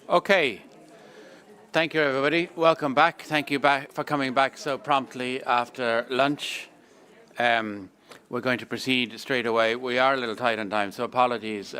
Okay. Thank you, everybody. Welcome back. Thank you for coming back so promptly after lunch. We're going to proceed straight away. We are a little tight on time, so apologies.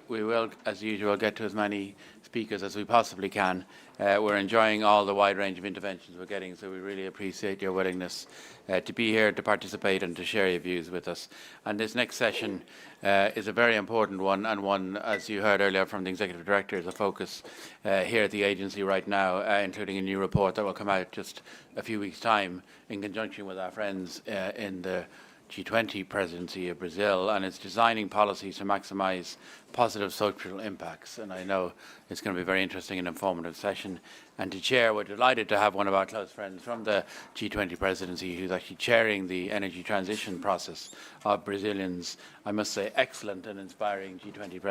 We will, as usual, get to as many speakers as we possibly can. We're enjoying all the wide range of interventions we're getting, so we really appreciate your willingness to be here, to participate, and to share your views with us. And this next session is a very important one, and one, as you heard earlier from the Executive Director, is a focus here at the agency right now, including a new report that will come out just a few weeks' time in conjunction with our friends in the G20 presidency of Brazil, and it's designing policies to maximise positive social impacts. And I know it's going to be a very interesting and informative session. And to chair, we're delighted to have one of our close friends from the G20 presidency who's actually chairing the energy transition process of Brazilians, I must say, excellent and inspiring G20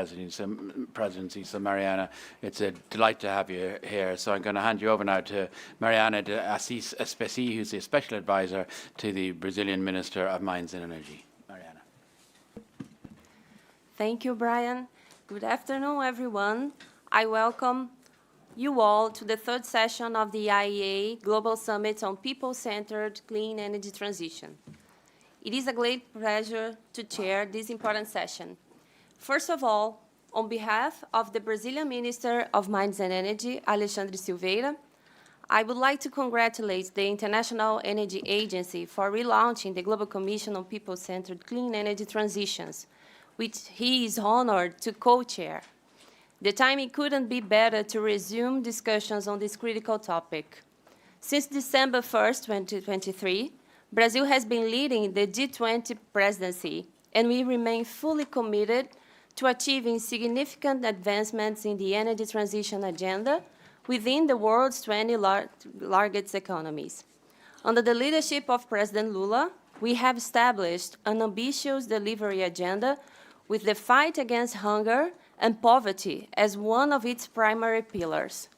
presidency. So Mariana, it's a delight to have you here. So I'm going to hand you over now to Mariana de Assis Especi, who's the special advisor to the Brazilian Minister of Mines and Energy. Mariana. Thank you, Brian. Good afternoon, everyone. I welcome you all to the third session of the IEA Global Summit on People-Centered Clean Energy Transition. It is a great pleasure to chair this important session. First of all, on behalf of the Brazilian Minister of Mines and Energy, Alexandra Silva, I would like to congratulate the International Energy Agency for relaunching the Global Commission on People-Centered Clean Energy Transitions, which he is honored to co-chair. The timing couldn't be better to resume discussions on this critical topic. Since December 1st, 2023, Brazil has been leading the G20 presidency, and we remain fully committed to achieving significant advancements in the energy transition agenda within the world's 20 largest economies. Under the leadership of President Lula, we have established an ambitious delivery agenda with the fight against hunger and poverty as one of its primary pillars.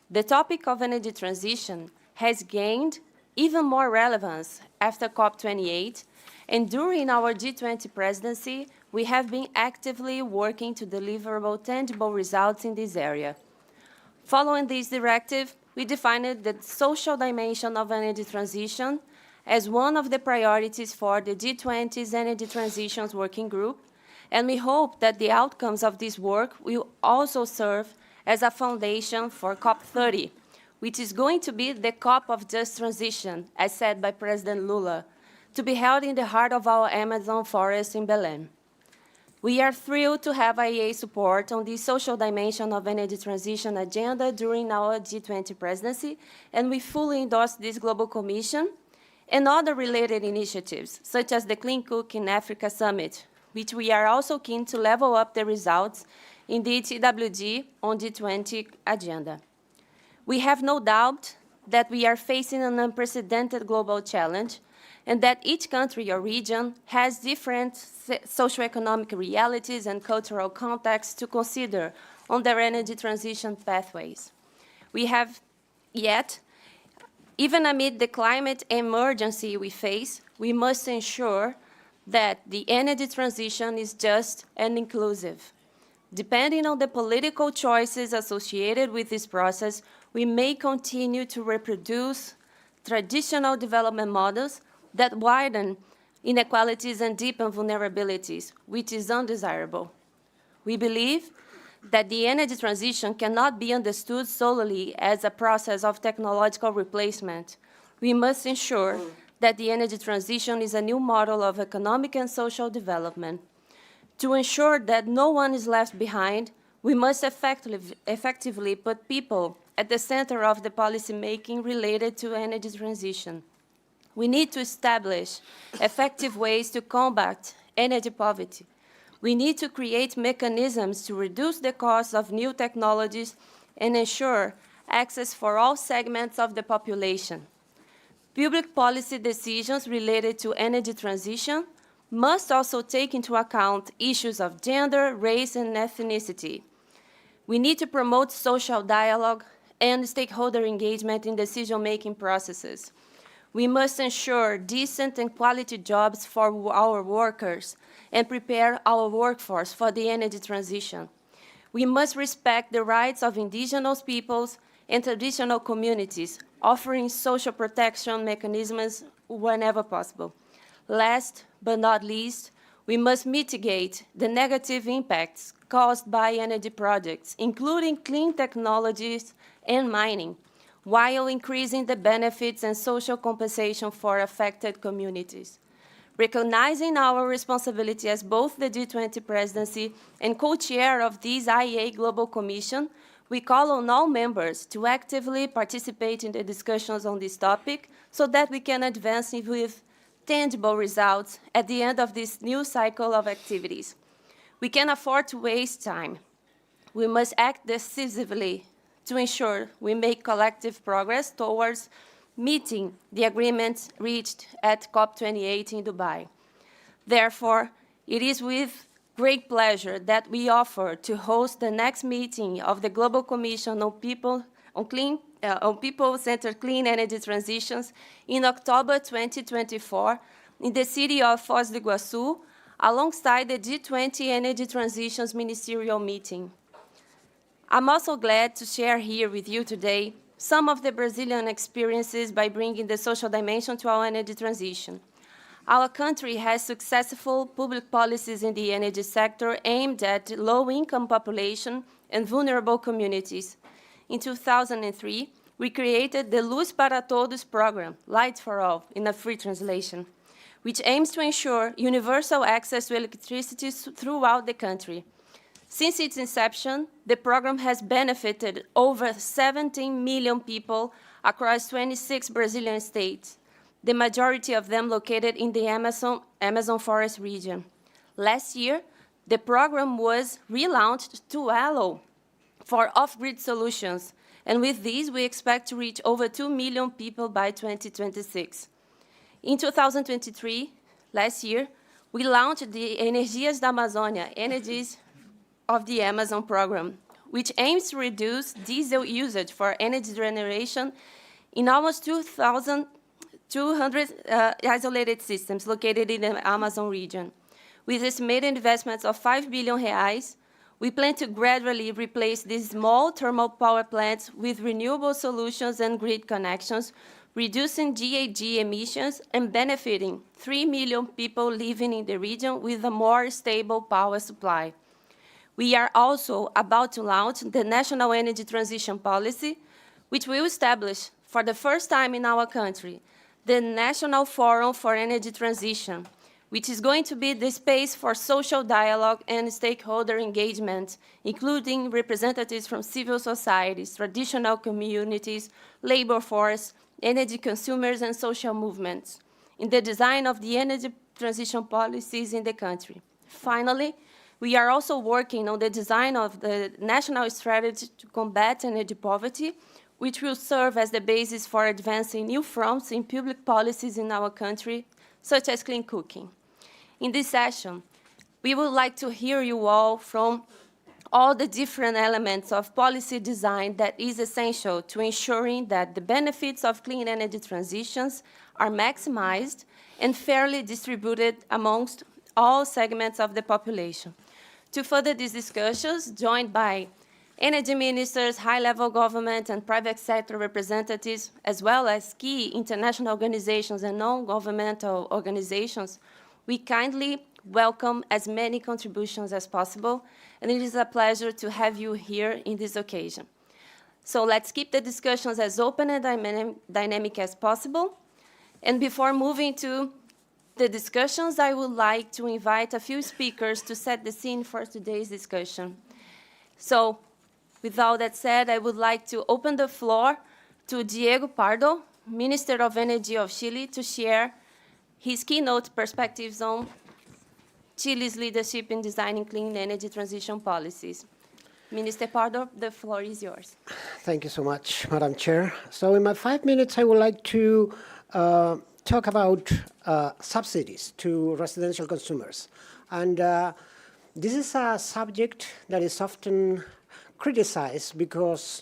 The topic of energy transition has gained even more relevance after COP28, and during our G20 presidency, we have been actively working to deliver tangible results in this area. Following this directive, we defined the social dimension of energy transition as one of the priorities for the G20's Energy Transitions Working Group, and we hope that the outcomes of this work will also serve as a foundation for COP30, which is going to be the COP of just transition, as said by President Lula, to be held in the heart of our Amazon forest in Belém. We are thrilled to have IEA support on the social dimension of energy transition agenda during our G20 presidency, and we fully endorse this Global Commission and other related initiatives, such as the Clean Cook in Africa Summit, which we are also keen to level up the results in the TWG on G20 agenda. We have no doubt that we are facing an unprecedented global challenge and that each country or region has different socioeconomic realities and cultural contexts to consider on their energy transition pathways. Yet, even amid the climate emergency we face, we must ensure that the energy transition is just and inclusive. Depending on the political choices associated with this process, we may continue to reproduce traditional development models that widen inequalities and deepen vulnerabilities, which is undesirable. We believe that the energy transition cannot be understood solely as a process of technological replacement. We must ensure that the energy transition is a new model of economic and social development. To ensure that no one is left behind, we must effectively put people at the center of the policymaking related to energy transition. We need to establish effective ways to combat energy poverty. We need to create mechanisms to reduce the cost of new technologies and ensure access for all segments of the population. Public policy decisions related to energy transition must also take into account issues of gender, race, and ethnicity. We need to promote social dialogue and stakeholder engagement in decision-making processes. We must ensure decent and quality jobs for our workers and prepare our workforce for the energy transition. we must respect the rights of indigenous peoples and traditional communities, offering social protection mechanisms whenever possible. Last but not least, we must mitigate the negative impacts caused by energy projects, including clean technologies and mining, while increasing the benefits and social compensation for affected communities. Recognizing our responsibility as both the G20 presidency and co-chair of this IEA Global Commission, we call on all members to actively participate in the discussions on this topic so that we can advance with tangible results at the end of this new cycle of activities. We can't afford to waste time. We must act decisively to ensure we make collective progress towards meeting the agreements reached at COP28 in Dubai. Therefore, it is with great pleasure that we offer to host the next meeting of the Global Commission on People-Centered Clean Energy Transitions in October 2024 in the city of Foz do Iguaçu, alongside the G20 Energy Transitions Ministerial Meeting. I'm also glad to share here with you today some of the Brazilian experiences by bringing the social dimension to our energy transition. Our country has successful public policies in the energy sector aimed at low-income population and vulnerable communities. In 2003, we created the Luz para Todos program, Light for All, in a free translation, which aims to ensure universal access to electricity throughout the country. Since its inception, the program has benefited over 17 million people across 26 Brazilian states, the majority of them located in the Amazon forest region. Last year, the program was relaunched to allow for off-grid solutions, and with these, we expect to reach over 2 million people by 2026. In 2023, last year, we launched the Energias da Amazônia, Energies of the Amazon program, which aims to reduce diesel usage for energy generation in almost 2,200 isolated systems located in the Amazon region. With estimated investments of 5 billion reais, we plan to gradually replace these small thermal power plants with renewable solutions and grid connections, reducing GHG emissions and benefiting 3 million people living in the region with a more stable power supply. We are also about to launch the National Energy Transition Policy, which will establish, for the first time in our country, the National Forum for Energy Transition, which is going to be the space for social dialogue and stakeholder engagement, including representatives from civil societies, traditional communities, labor force, energy consumers, and social movements, in the design of the energy transition policies in the country. Finally, we are also working on the design of the national strategy to combat energy poverty, which will serve as the basis for advancing new fronts in public policies in our country, such as clean cooking. In this session, we would like to hear you all from all the different elements of policy design that is essential to ensuring that the benefits of clean energy transitions are maximized and fairly distributed amongst all segments of the population. To further these discussions, joined by energy ministers, high-level government and private sector representatives, as well as key international organizations and non-governmental organizations, we kindly welcome as many contributions as possible, and it is a pleasure to have you here in this occasion. So let's keep the discussions as open and dynamic as possible. And before moving to the discussions, I would like to invite a few speakers to set the scene for today's discussion. So, with all that said, I would like to open the floor to Diego Pardo, Minister of Energy of Chile, to share his keynote perspectives on Chile's leadership in designing clean energy transition policies. Minister Pardo, the floor is yours. Thank you so much, Madam Chair. So in my 5 minutes, I would like to talk about subsidies to residential consumers. And this is a subject that is often criticized because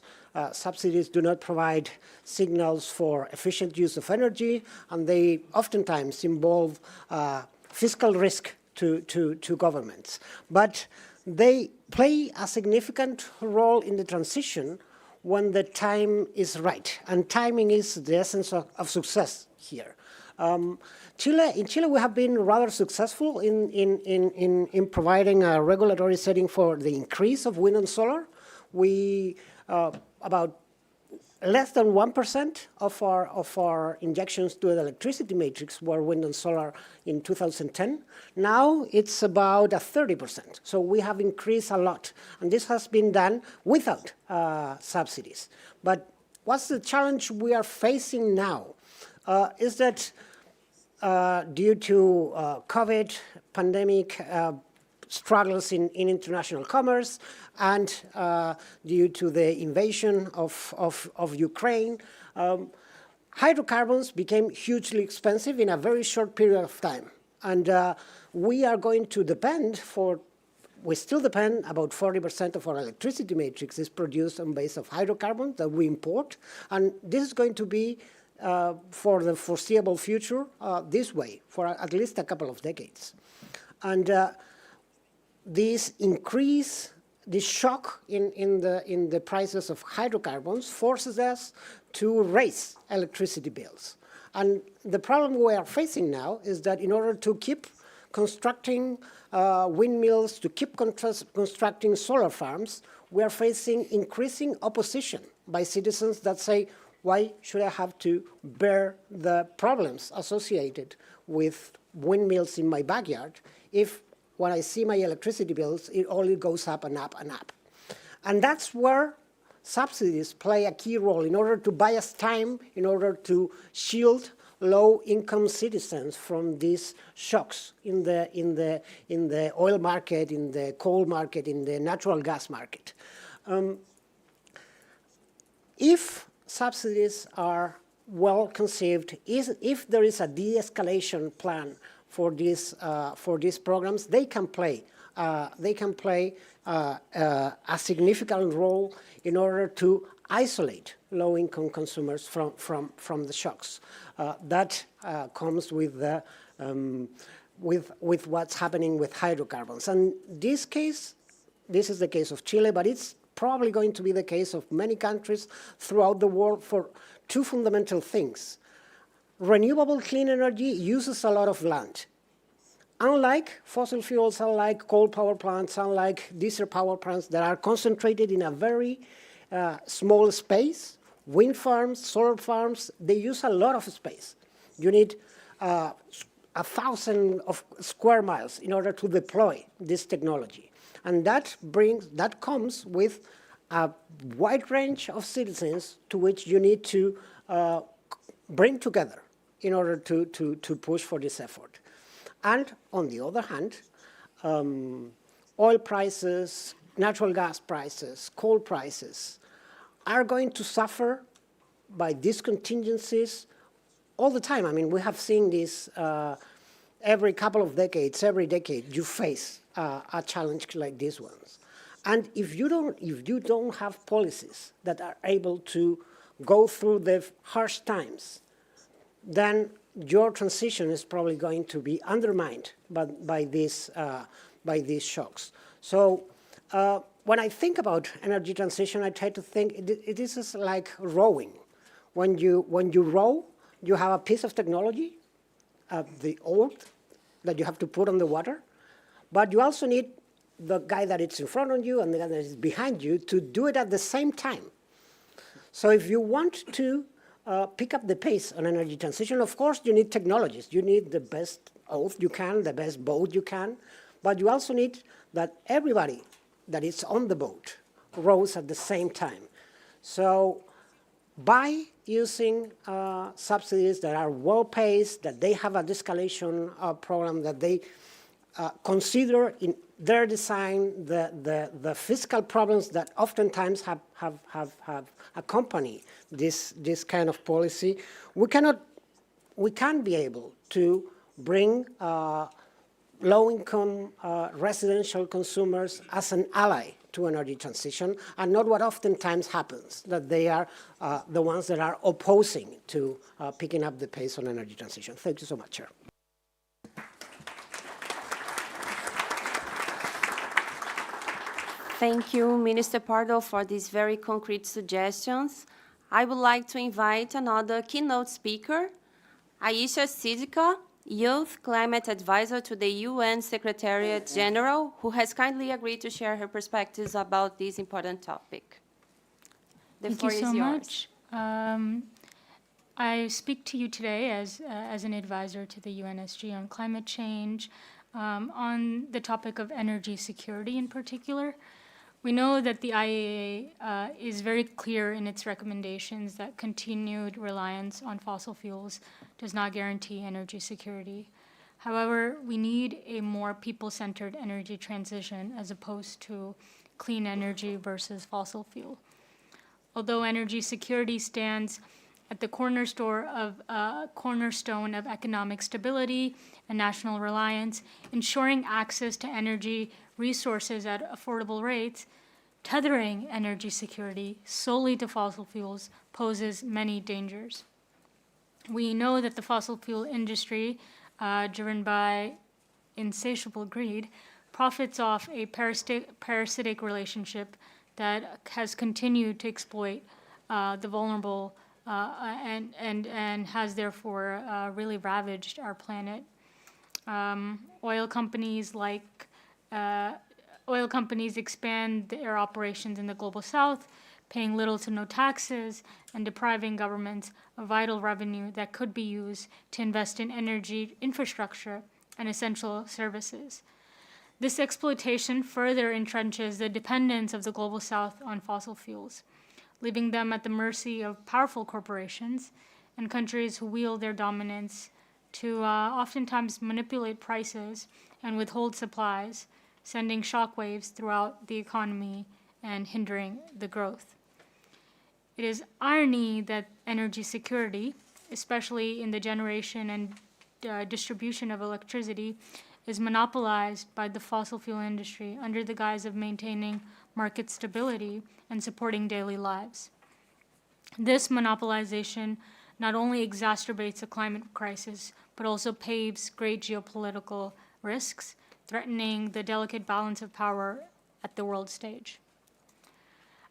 subsidies do not provide signals for efficient use of energy, and they oftentimes involve fiscal risk to governments. But they play a significant role in the transition when the time is right. And timing is the essence of success here. In Chile, we have been rather successful in providing a regulatory setting for the increase of wind and solar. We, about less than 1% of our injections to the electricity matrix were wind and solar in 2010. Now it's about 30%. So we have increased a lot. And this has been done without subsidies. But what's the challenge we are facing now? Is that due to COVID, pandemic, struggles in international commerce, and due to the invasion of Ukraine, hydrocarbons became hugely expensive in a very short period of time. And we are going to depend we still depend, about 40% of our electricity matrix is produced on base of hydrocarbons that we import. And this is going to be, for the foreseeable future, this way, for at least a couple of decades. And this shock in the prices of hydrocarbons forces us to raise electricity bills. And the problem we are facing now is that in order to keep constructing windmills, to keep constructing solar farms, we are facing increasing opposition by citizens that say, why should I have to bear the problems associated with windmills in my backyard if when I see my electricity bills, it only goes up and up and up. And that's where subsidies play a key role in order to buy us time, in order to shield low-income citizens from these shocks in the oil market, in the coal market, in the natural gas market. If subsidies are well conceived, if there is a de-escalation plan for these programs, they can play a significant role in order to isolate low-income consumers from the shocks. That comes with what's happening with hydrocarbons. And this is the case of Chile, but it's probably going to be the case of many countries throughout the world for two fundamental things. Renewable clean energy uses a lot of land. Unlike fossil fuels, unlike coal power plants, unlike diesel power plants that are concentrated in a very small space, wind farms, solar farms, they use a lot of space. You need 1,000 square miles in order to deploy this technology. And that comes with a wide range of citizens to which you need to bring together in order to push for this effort. And on the other hand, oil prices, natural gas prices, coal prices are going to suffer by these contingencies all the time. I mean, we have seen this every couple of decades, every decade you face a challenge like these ones. And if you don't have policies that are able to go through the harsh times, then your transition is probably going to be undermined by these shocks. So when I think about energy transition, I try to think this is like rowing. When you row, you have a piece of technology, the oar that you have to put on the water, but you also need the guy that is in front of you and the guy that is behind you to do it at the same time. So if you want to pick up the pace on energy transition, of course you need technologies. You need the best oar you can, the best boat you can, but you also need that everybody that is on the boat rows at the same time. So by using subsidies that are well-paced, that they have a de-escalation program, that they consider in their design the fiscal problems that oftentimes have accompanied this kind of policy, we can't be able to bring low-income residential consumers as an ally to energy transition, and not what oftentimes happens, that they are the ones that are opposing to picking up the pace on energy transition. Thank you so much, Chair. Thank you, Minister Pardo, for these very concrete suggestions. I would like to invite another keynote speaker, Aisha Sia, Youth Climate Advisor to the UN Secretariat General, who has kindly agreed to share her perspectives about this important topic. The Thank floor you is so yours. much. I speak to you today as an advisor to the UNSG on climate change, on the topic of energy security in particular. We know that the IEA is very clear in its recommendations that continued reliance on fossil fuels does not guarantee energy security. However, we need a more people-centered energy transition as opposed to clean energy versus fossil fuel. Although energy security stands at the cornerstone of economic stability and national reliance, ensuring access to energy resources at affordable rates, tethering energy security solely to fossil fuels poses many dangers. We know that the fossil fuel industry, driven by insatiable greed, profits off a parasitic relationship that has continued to exploit the vulnerable and has therefore really ravaged our planet. Oil companies expand their operations in the global south, paying little to no taxes and depriving governments of vital revenue that could be used to invest in energy infrastructure and essential services. This exploitation further entrenches the dependence of the global south on fossil fuels, leaving them at the mercy of powerful corporations and countries who wield their dominance to oftentimes manipulate prices and withhold supplies, sending shockwaves throughout the economy and hindering the growth. It is irony that energy security, especially in the generation and distribution of electricity, is monopolized by the fossil fuel industry under the guise of maintaining market stability and supporting daily lives. This monopolization not only exacerbates the climate crisis, but also paves great geopolitical risks, threatening the delicate balance of power at the world stage.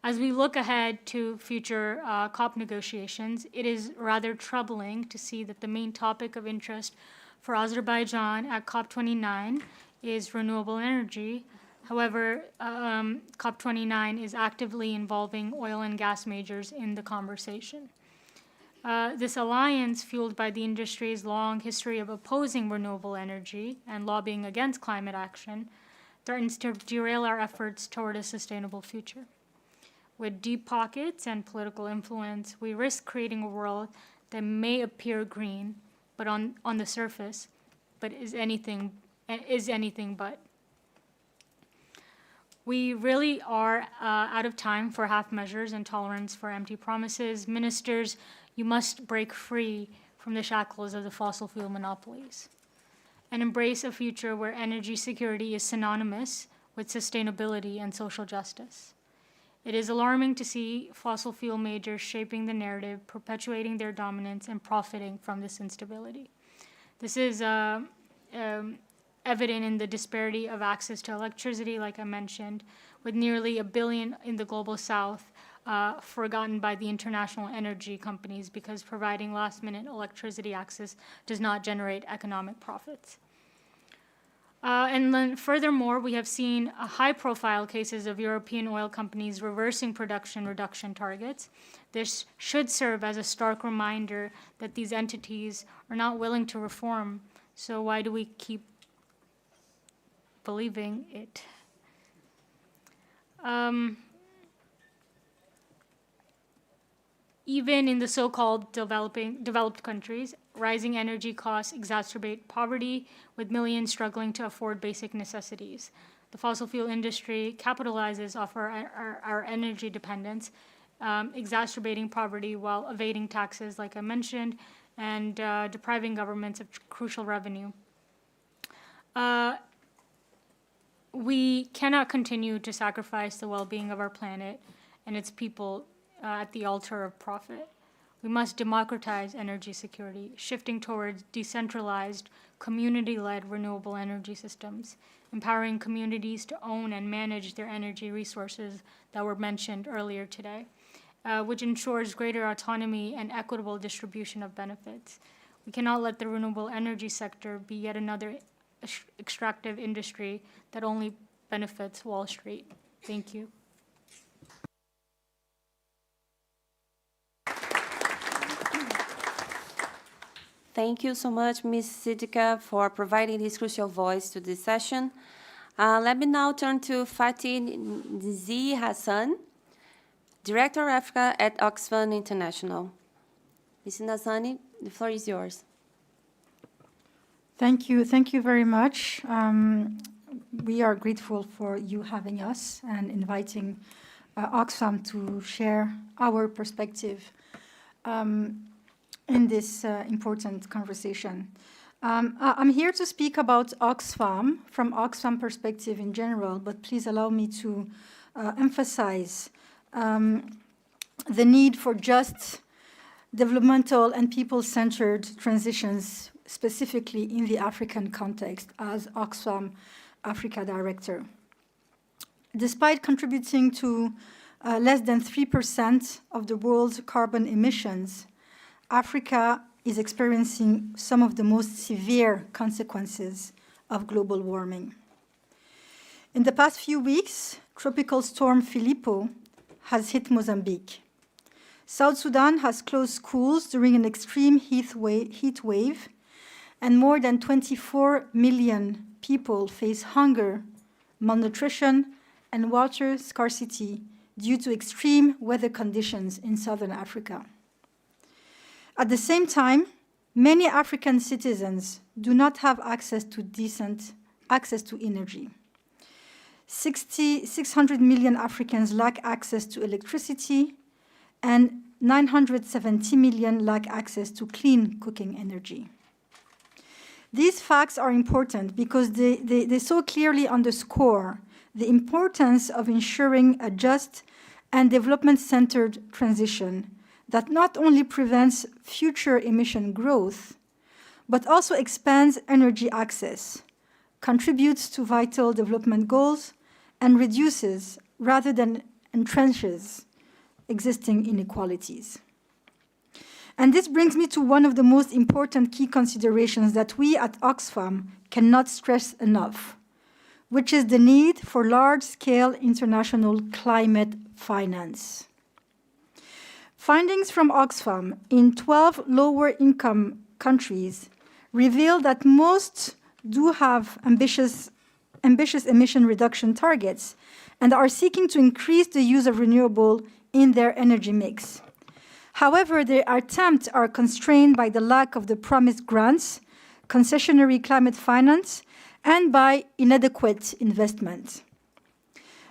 As we look ahead to future COP negotiations, it is rather troubling to see that the main topic of interest for Azerbaijan at COP29 is renewable energy. However, COP29 is actively involving oil and gas majors in the conversation. This alliance, fueled by the industry's long history of opposing renewable energy and lobbying against climate action, threatens to derail our efforts toward a sustainable future. With deep pockets and political influence, we risk creating a world that may appear green, but on the surface, but is anything but. We really are out of time for half measures and tolerance for empty promises. Ministers, you must break free from the shackles of the fossil fuel monopolies and embrace a future where energy security is synonymous with sustainability and social justice. It is alarming to see fossil fuel majors shaping the narrative, perpetuating their dominance, and profiting from this instability. This is evident in the disparity of access to electricity, like I mentioned, with nearly 1 billion in the global south forgotten by the international energy companies because providing last-minute electricity access does not generate economic profits. And then furthermore, we have seen high-profile cases of European oil companies reversing production reduction targets. This should serve as a stark reminder that these entities are not willing to reform. So why do we keep believing it? Even in the so-called developed countries, rising energy costs exacerbate poverty, with millions struggling to afford basic necessities. The fossil fuel industry capitalizes off our energy dependence, exacerbating poverty while evading taxes, like I mentioned, and depriving governments of crucial revenue. We cannot continue to sacrifice the well-being of our planet and its people at the altar of profit. We must democratize energy security, shifting towards decentralized, community-led renewable energy systems, empowering communities to own and manage their energy resources that were mentioned earlier today, which ensures greater autonomy and equitable distribution of benefits. We cannot let the renewable energy sector be yet another extractive industry that only benefits Wall Street. Thank you. Thank you so much, Ms. Siddiqa, for providing this crucial voice to this session. Let me now turn to Fatih Nizi Hassan, Director of Africa at Oxfam International. Ms. Nazani, the floor is yours. Thank you very much. We are grateful for you having us and inviting Oxfam to share our perspective in this important conversation. I'm here to speak about Oxfam from Oxfam perspective in general, but please allow me to emphasize the need for just developmental and people-centered transitions, specifically in the African context, as Oxfam Africa Director. Despite contributing to less than 3% of the world's carbon emissions, Africa is experiencing some of the most severe consequences of global warming. In the past few weeks, Tropical Storm Filippo has hit Mozambique. South Sudan has closed schools during an extreme heat wave, and more than 24 million people face hunger, malnutrition, and water scarcity due to extreme weather conditions in southern Africa. At the same time, many African citizens do not have access to energy. 600 million Africans lack access to electricity, and 970 million lack access to clean cooking energy. These facts are important because they so clearly underscore the importance of ensuring a just and development-centered transition that not only prevents future emission growth, but also expands energy access, contributes to vital development goals, and reduces, rather than entrenches, existing inequalities. And this brings me to one of the most important key considerations that we at Oxfam cannot stress enough, which is the need for large-scale international climate finance. Findings from Oxfam in 12 lower-income countries reveal that most do have ambitious emission reduction targets and are seeking to increase the use of renewable in their energy mix. However, their attempts are constrained by the lack of the promised grants, concessionary climate finance, and by inadequate investment.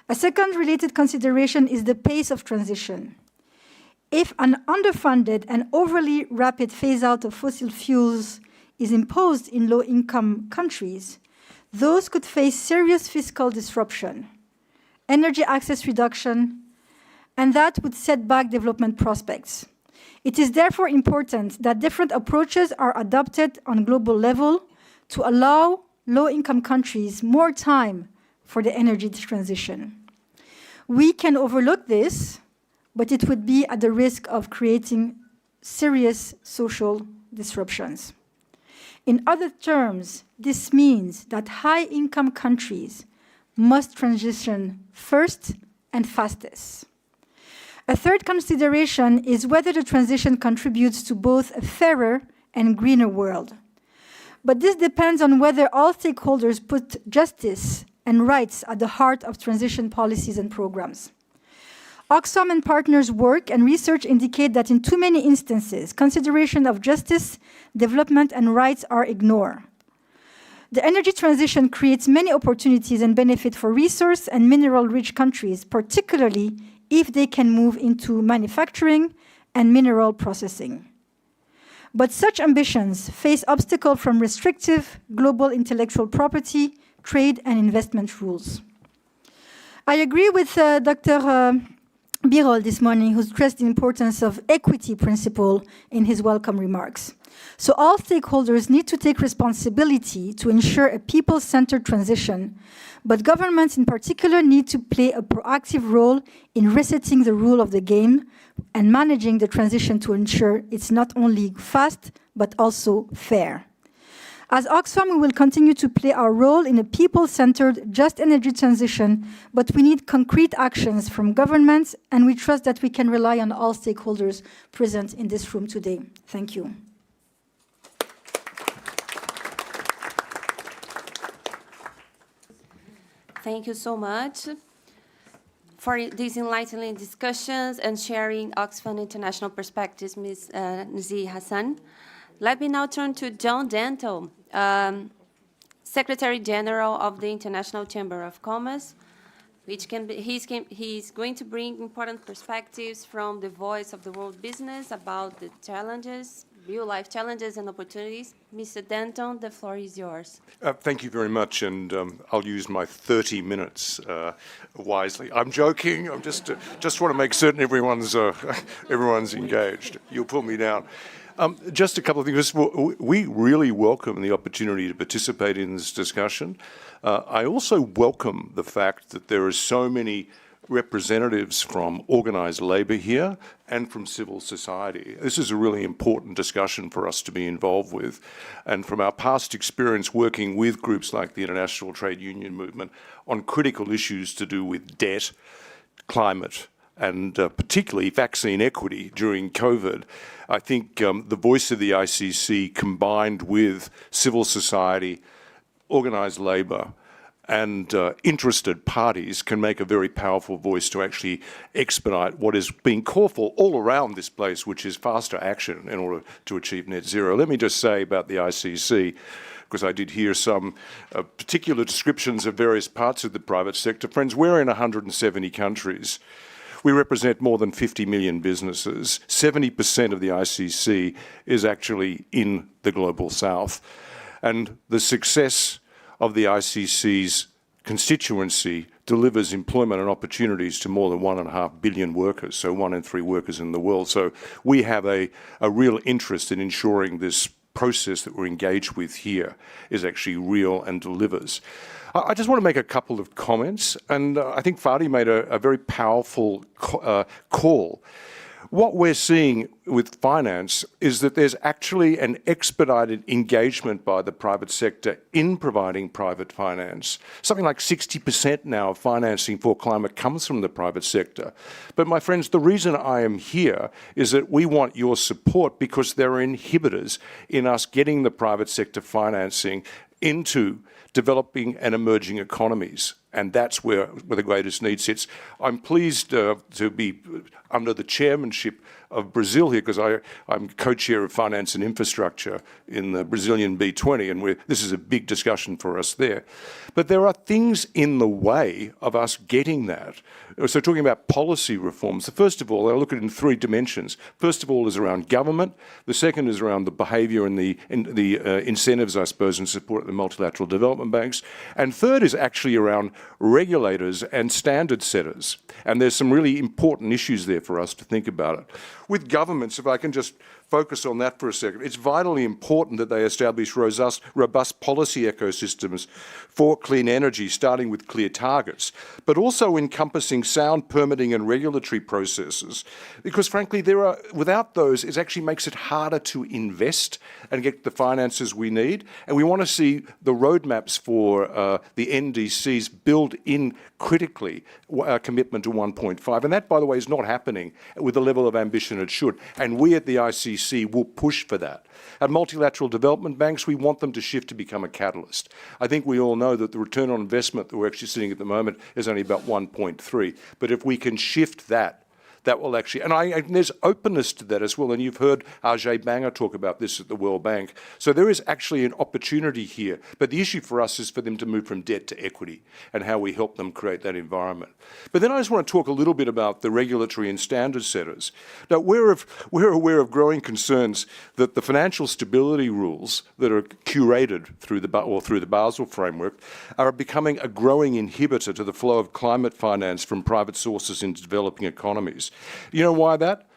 A second related consideration is the pace of transition. If an underfunded and overly rapid phase-out of fossil fuels is imposed in low-income countries, those could face serious fiscal disruption, energy access reduction, and that would set back development prospects. It is therefore important that different approaches are adopted on global level to allow low-income countries more time for the energy transition. We can overlook this, but it would be at the risk of creating serious social disruptions. In other terms, this means that high-income countries must transition first and fastest. A third consideration is whether the transition contributes to both a fairer and greener world. But this depends on whether all stakeholders put justice and rights at the heart of transition policies and programs. Oxfam and partners' work and research indicate that in too many instances, consideration of justice, development, and rights are ignored. The energy transition creates many opportunities and benefits for resource and mineral-rich countries, particularly if they can move into manufacturing and mineral processing. But such ambitions face obstacles from restrictive global intellectual property, trade, and investment rules. I agree with Dr. Birol this morning, who stressed the importance of equity principle in his welcome remarks. So all stakeholders need to take responsibility to ensure a people-centered transition, but governments in particular need to play a proactive role in resetting the rule of the game and managing the transition to ensure it's not only fast, but also fair. As Oxfam, we will continue to play our role in a people-centered, just energy transition, but we need concrete actions from governments, and we trust that we can rely on all stakeholders present in this room today. Thank you. Thank you so much for these enlightening discussions and sharing Oxfam international perspectives, Ms. Nazi Hassan. Let me now turn to John Danto, Secretary General of the International Chamber of Commerce, which he's going to bring important perspectives from the voice of the world business about the challenges, real-life challenges and opportunities. Mr. Danto, the floor is yours. Thank you very much, and I'll use my 30 minutes wisely. I'm joking. I'm just want to make certain everyone's engaged. You'll pull me down. Just a couple of things. We really welcome the opportunity to participate in this discussion. I also welcome the fact that there are so many representatives from organised labour here and from civil society. This is a really important discussion for us to be involved with. And from our past experience working with groups like the International Trade Union Movement on critical issues to do with debt, climate, and particularly vaccine equity during COVID, I think the voice of the ICC combined with civil society, organised labour, and interested parties can make a very powerful voice to actually expedite what is being called for all around this place, which is faster action in order to achieve net zero. Let me just say about the ICC, because I did hear some particular descriptions of various parts of the private sector. Friends, we're in 170 countries. We represent more than 50 million businesses. 70% of the ICC is actually in the Global South. And the success of the ICC's constituency delivers employment and opportunities to more than 1.5 billion workers, so 1 in 3 workers in the world. So we have a real interest in ensuring this process that we're engaged with here is actually real and delivers. I just want to make a couple of comments, and I think Fadi made a very powerful call. What we're seeing with finance is that there's actually an expedited engagement by the private sector in providing private finance. Something like 60% now of financing for climate comes from the private sector. But my friends, the reason I am here is that we want your support because there are inhibitors in us getting the private sector financing into developing and emerging economies. And that's where the greatest need sits. I'm pleased to be under the chairmanship of Brazil here, because I'm co-chair of finance and infrastructure in the Brazilian B20, and this is a big discussion for us there. But there are things in the way of us getting that. So talking about policy reforms, first of all, I'll look at it in 3 dimensions. First of all is around government. The second is around the behaviour and the incentives, I suppose, and support of the multilateral development banks. And third is actually around regulators and standard setters. And there's some really important issues there for us to think about it. With governments, if I can just focus on that for a second, it's vitally important that they establish robust policy ecosystems for clean energy, starting with clear targets, but also encompassing sound permitting and regulatory processes. Because frankly, without those, it actually makes it harder to invest and get the finances we need. And we want to see the roadmaps for the NDCs build in critically a commitment to 1.5. And that, by the way, is not happening with the level of ambition it should. And we at the ICC will push for that. At multilateral development banks, we want them to shift to become a catalyst. I think we all know that the return on investment that we're actually seeing at the moment is only about 1.3. But if we can shift that, that will actually, and there's openness to that as well, and you've heard Ajay Banga talk about this at the World Bank. So there is actually an opportunity here, but the issue for us is for them to move from debt to equity and how we help them create that environment. But then I just want to talk a little bit about the regulatory and standard setters. Now, we're aware of growing concerns that the financial stability rules that are curated through the Basel framework are becoming a growing inhibitor to the flow of climate finance from private sources into developing economies. You know why that?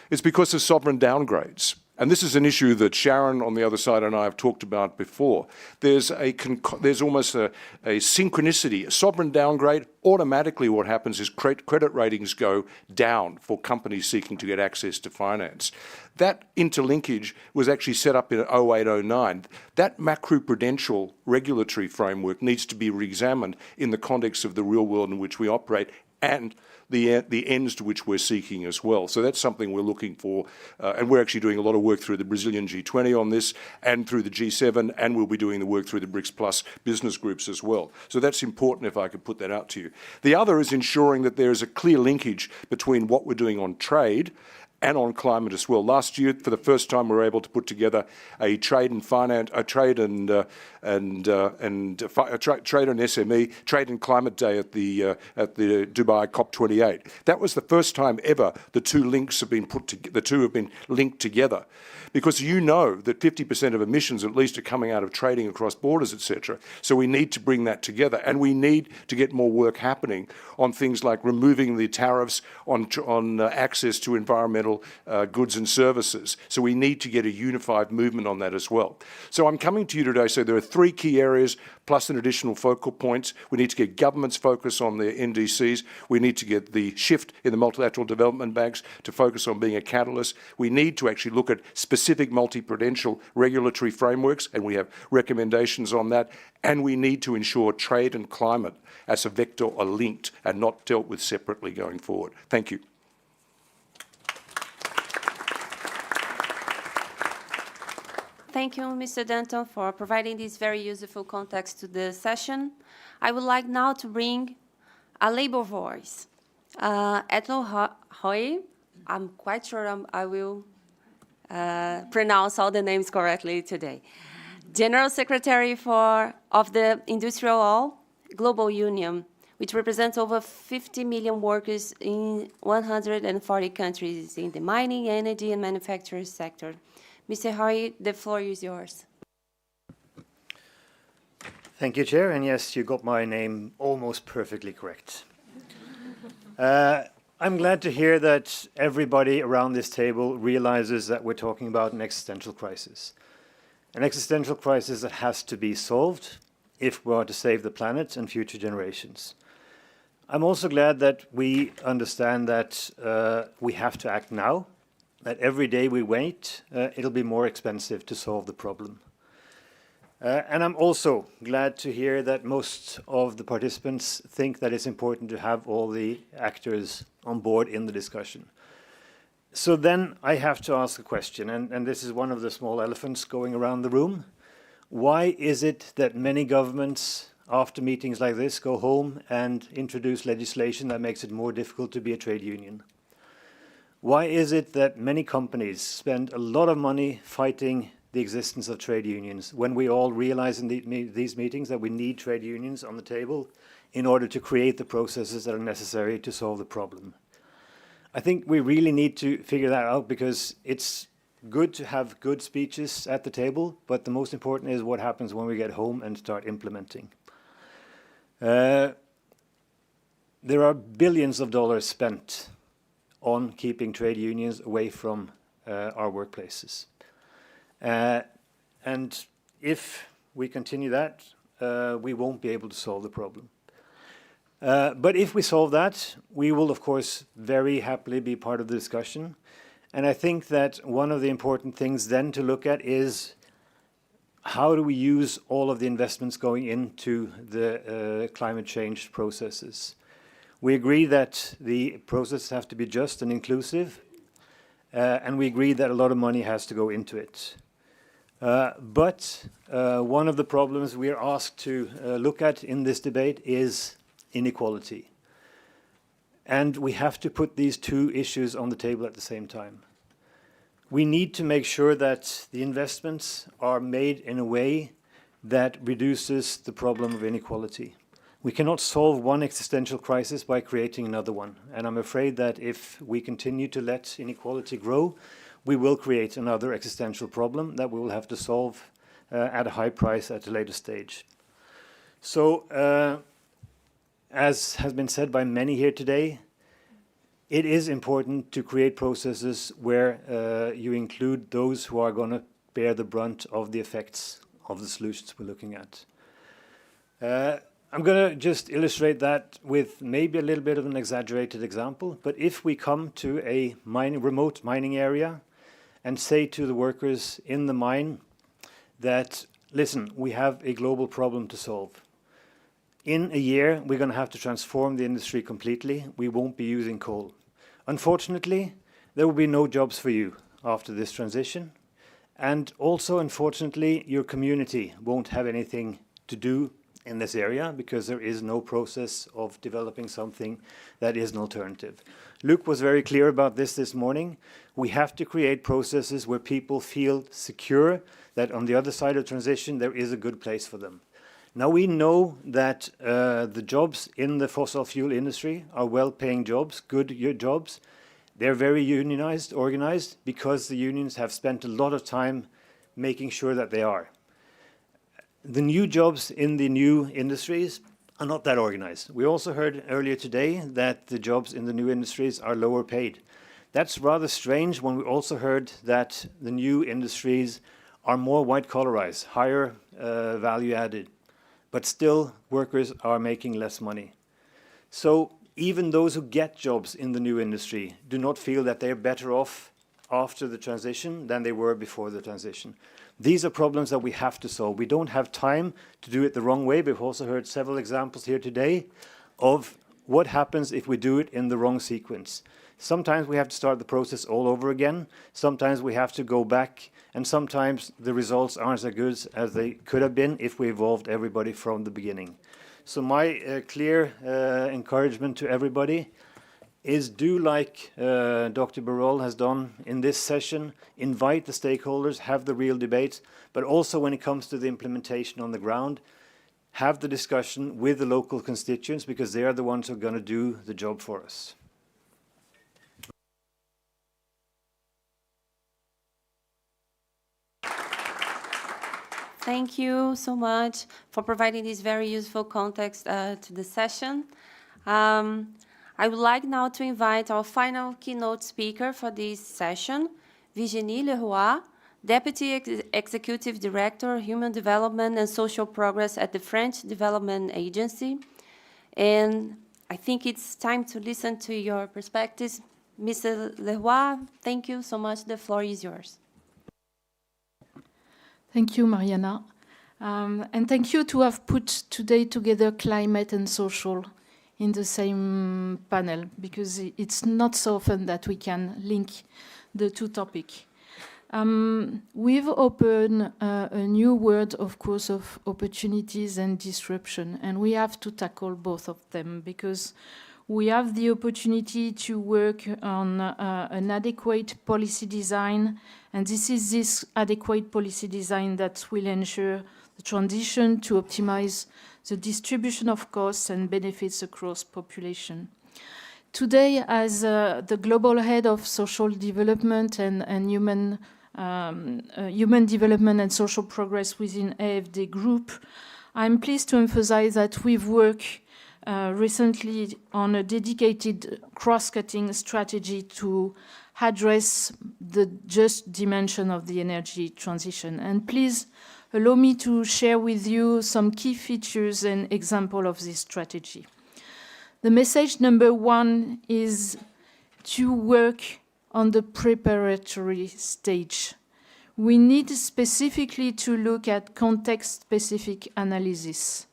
It's because of sovereign downgrades. And this is an issue that Sharon on the other side and I have talked about before. There's almost a synchronicity. A sovereign downgrade, automatically what happens is credit ratings go down for companies seeking to get access to finance. That interlinkage was actually set up in 0809. That macroprudential regulatory framework needs to be re-examined in the context of the real world in which we operate and the ends to which we're seeking as well. So that's something we're looking for, and we're actually doing a lot of work through the Brazilian G20 on this and through the G7, and we'll be doing the work through the BRICS Plus business groups as well. So that's important if I could put that out to you. The other is ensuring that there is a clear linkage between what we're doing on trade and on climate as well. Last year, for the first time, we were able to put together a trade and SME, trade and climate day at the Dubai COP28. That was the first time ever the two have been linked together, because you know that 50% of emissions at least are coming out of trading across borders, etc. So we need to bring that together, and we need to get more work happening on things like removing the tariffs on access to environmental goods and services. So we need to get a unified movement on that as well. So I'm coming to you today, so there are three key areas plus an additional focal points. We need to get governments focus on their NDCs. We need to get the shift in the multilateral development banks to focus on being a catalyst. We need to actually look at specific multi-prudential regulatory frameworks, and we have recommendations on that. And we need to ensure trade and climate as a vector are linked and not dealt with separately going forward. Thank you. Thank you, Mr. Danto, for providing this very useful context to the session. I would like now to bring a labor voice. Etlo Hoy, I'm quite sure I will pronounce all the names correctly today. General Secretary of the Industrial Global Union, which represents over 50 million workers in 140 countries in the mining, energy, and manufacturing sector. Mr. Hoy, the floor is yours. Thank you, Chair. And yes, you got my name almost perfectly correct. I'm glad to hear that everybody around this table realizes that we're talking about an existential crisis. An existential crisis that has to be solved if we are to save the planet and future generations. I'm also glad that we understand that we have to act now, that every day we wait, it'll be more expensive to solve the problem. And I'm also glad to hear that most of the participants think that it's important to have all the actors on board in the discussion. So then I have to ask a question, and this is one of the small elephants going around the room. Why is it that many governments, after meetings like this, go home and introduce legislation that makes it more difficult to be a trade union? Why is it that many companies spend a lot of money fighting the existence of trade unions when we all realize in these meetings that we need trade unions on the table in order to create the processes that are necessary to solve the problem? I think we really need to figure that out, because it's good to have good speeches at the table, but the most important is what happens when we get home and start implementing. There are billions of dollars spent on keeping trade unions away from our workplaces. And if we continue that, we won't be able to solve the problem. But if we solve that, we will, of course, very happily be part of the discussion. And I think that one of the important things then to look at is how do we use all of the investments going into the climate change processes? We agree that the processes have to be just and inclusive, and we agree that a lot of money has to go into it. But one of the problems we are asked to look at in this debate is inequality. And we have to put these two issues on the table at the same time. We need to make sure that the investments are made in a way that reduces the problem of inequality. We cannot solve one existential crisis by creating another one. And I'm afraid that if we continue to let inequality grow, we will create another existential problem that we will have to solve at a high price at a later stage. So, as has been said by many here today, it is important to create processes where you include those who are going to bear the brunt of the effects of the solutions we're looking at. I'm going to just illustrate that with maybe a little bit of an exaggerated example, but if we come to a remote mining area and say to the workers in the mine that, listen, we have a global problem to solve. In a year, we're going to have to transform the industry completely. We won't be using coal. Unfortunately, there will be no jobs for you after this transition. And also, unfortunately, your community won't have anything to do in this area because there is no process of developing something that is an alternative. Luc was very clear about this morning. We have to create processes where people feel secure that on the other side of transition there is a good place for them. Now we know that the jobs in the fossil fuel industry are well-paying jobs, good jobs. They're very unionized, organized, because the unions have spent a lot of time making sure that they are. The new jobs in the new industries are not that organized. We also heard earlier today that the jobs in the new industries are lower paid. That's rather strange when we also heard that the new industries are more white-collarized, higher value added, but still workers are making less money. So even those who get jobs in the new industry do not feel that they're better off after the transition than they were before the transition. These are problems that we have to solve. We don't have time to do it the wrong way. We've also heard several examples here today of what happens if we do it in the wrong sequence. Sometimes we have to start the process all over again. Sometimes we have to go back, and sometimes the results aren't as good as they could have been if we involved everybody from the beginning. So my clear encouragement to everybody is do like Dr. Barol has done in this session, invite the stakeholders, have the real debates, but also when it comes to the implementation on the ground, have the discussion with the local constituents because they are the ones who are going to do the job for us. Thank you so much for providing this very useful context to the session. I would like now to invite our final keynote speaker for this session, Virginie Leroy, Deputy Executive Director, Human Development and Social Progress at the French Development Agency. And I think it's time to listen to your perspectives. Mr. Leroy, thank you so much. The floor is yours. Thank you, Mariana. And thank you to have put today together climate and social in the same panel, because it's not so often that we can link the two topics. We've opened a new world, of course, of opportunities and disruption, and we have to tackle both of them because we have the opportunity to work on an adequate policy design, and this is this adequate policy design that will ensure the transition to optimize the distribution of costs and benefits across population. Today, as the global head of social development and human development and social progress within AFD Group, I'm pleased to emphasize that we've worked recently on a dedicated cross-cutting strategy to address the just dimension of the energy transition. And please allow me to share with you some key features and examples of this strategy. The message number one is to work on the preparatory stage. We need specifically to look context-specific analysis.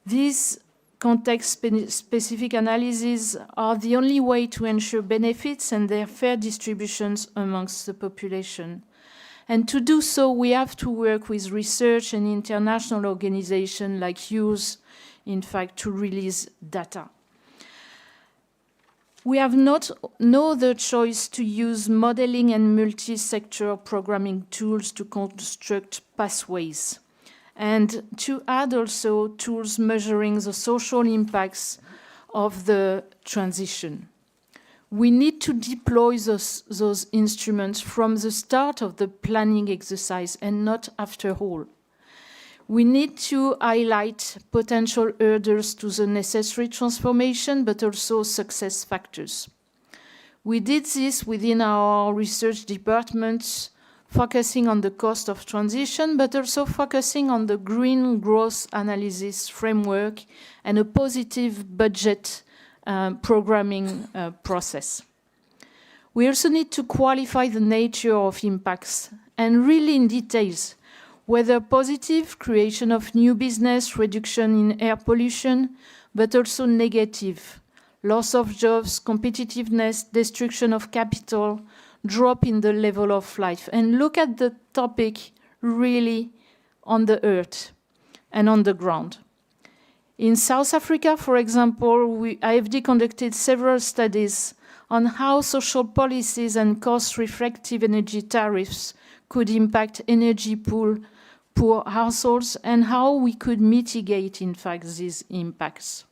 These context-specific analyses are the only way to ensure benefits and their fair distributions amongst the population. And to do so, we have to work with research and international organizations like yours, in fact, to release data. We have no other choice to use modeling and multi-sector programming tools to construct pathways, and to add also tools measuring the social impacts of the transition. We need to deploy those instruments from the start of the planning exercise and not after all. We need to highlight potential hurdles to the necessary transformation, but also success factors. We did this within our research departments, focusing on the cost of transition, but also focusing on the green growth analysis framework and a positive budget programming process. We also need to qualify the nature of impacts and really in details, whether positive, creation of new business, reduction in air pollution, but also negative, loss of jobs, competitiveness, destruction of capital, drop in the level of life, and look at the topic really on the earth and on the ground. In South Africa, for example, IFD conducted several studies on how social policies and cost-reflective energy tariffs could impact energy poor households and how we could mitigate, in fact, these impacts.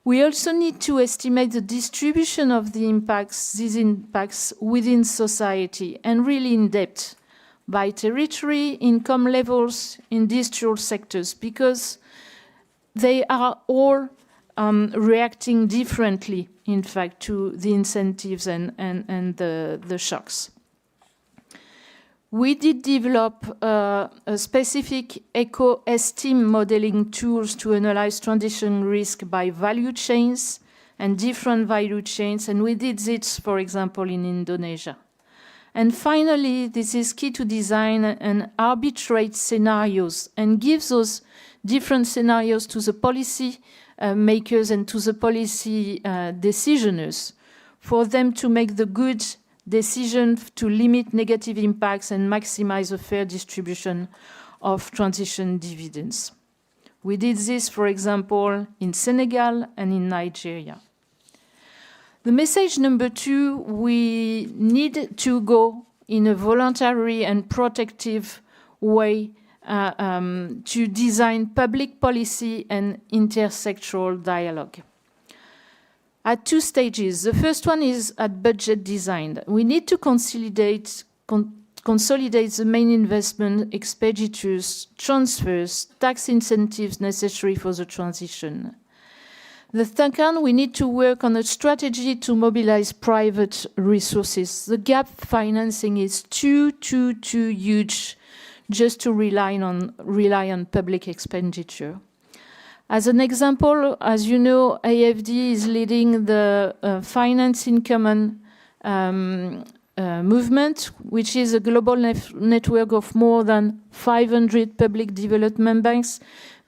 We also need to estimate the distribution of these impacts within society and really in depth by territory, income levels, industrial sectors, because they are all reacting differently, in fact, to the incentives and the shocks. We did develop a specific eco-esteem modeling tools to analyze transition risk by value chains and different value chains, and we did this, for example, in Indonesia. And finally, this is key to design and arbitrate scenarios and give those different scenarios to the policy makers and to the policy decisioners for them to make the good decision to limit negative impacts and maximize a fair distribution of transition dividends. We did this, for example, in Senegal and in Nigeria. The message number 2, we need to go in a voluntary and protective way to design public policy and intersectoral dialogue. At 2 stages. The first one is at budget design. We need to consolidate the main investment expenditures, transfers, tax incentives necessary for the transition. The second, we need to work on a strategy to mobilize private resources. The gap financing is too huge just to rely on public expenditure. As an example, as you know, AFD is leading the Finance in Common movement, which is a global network of more than 500 public development banks,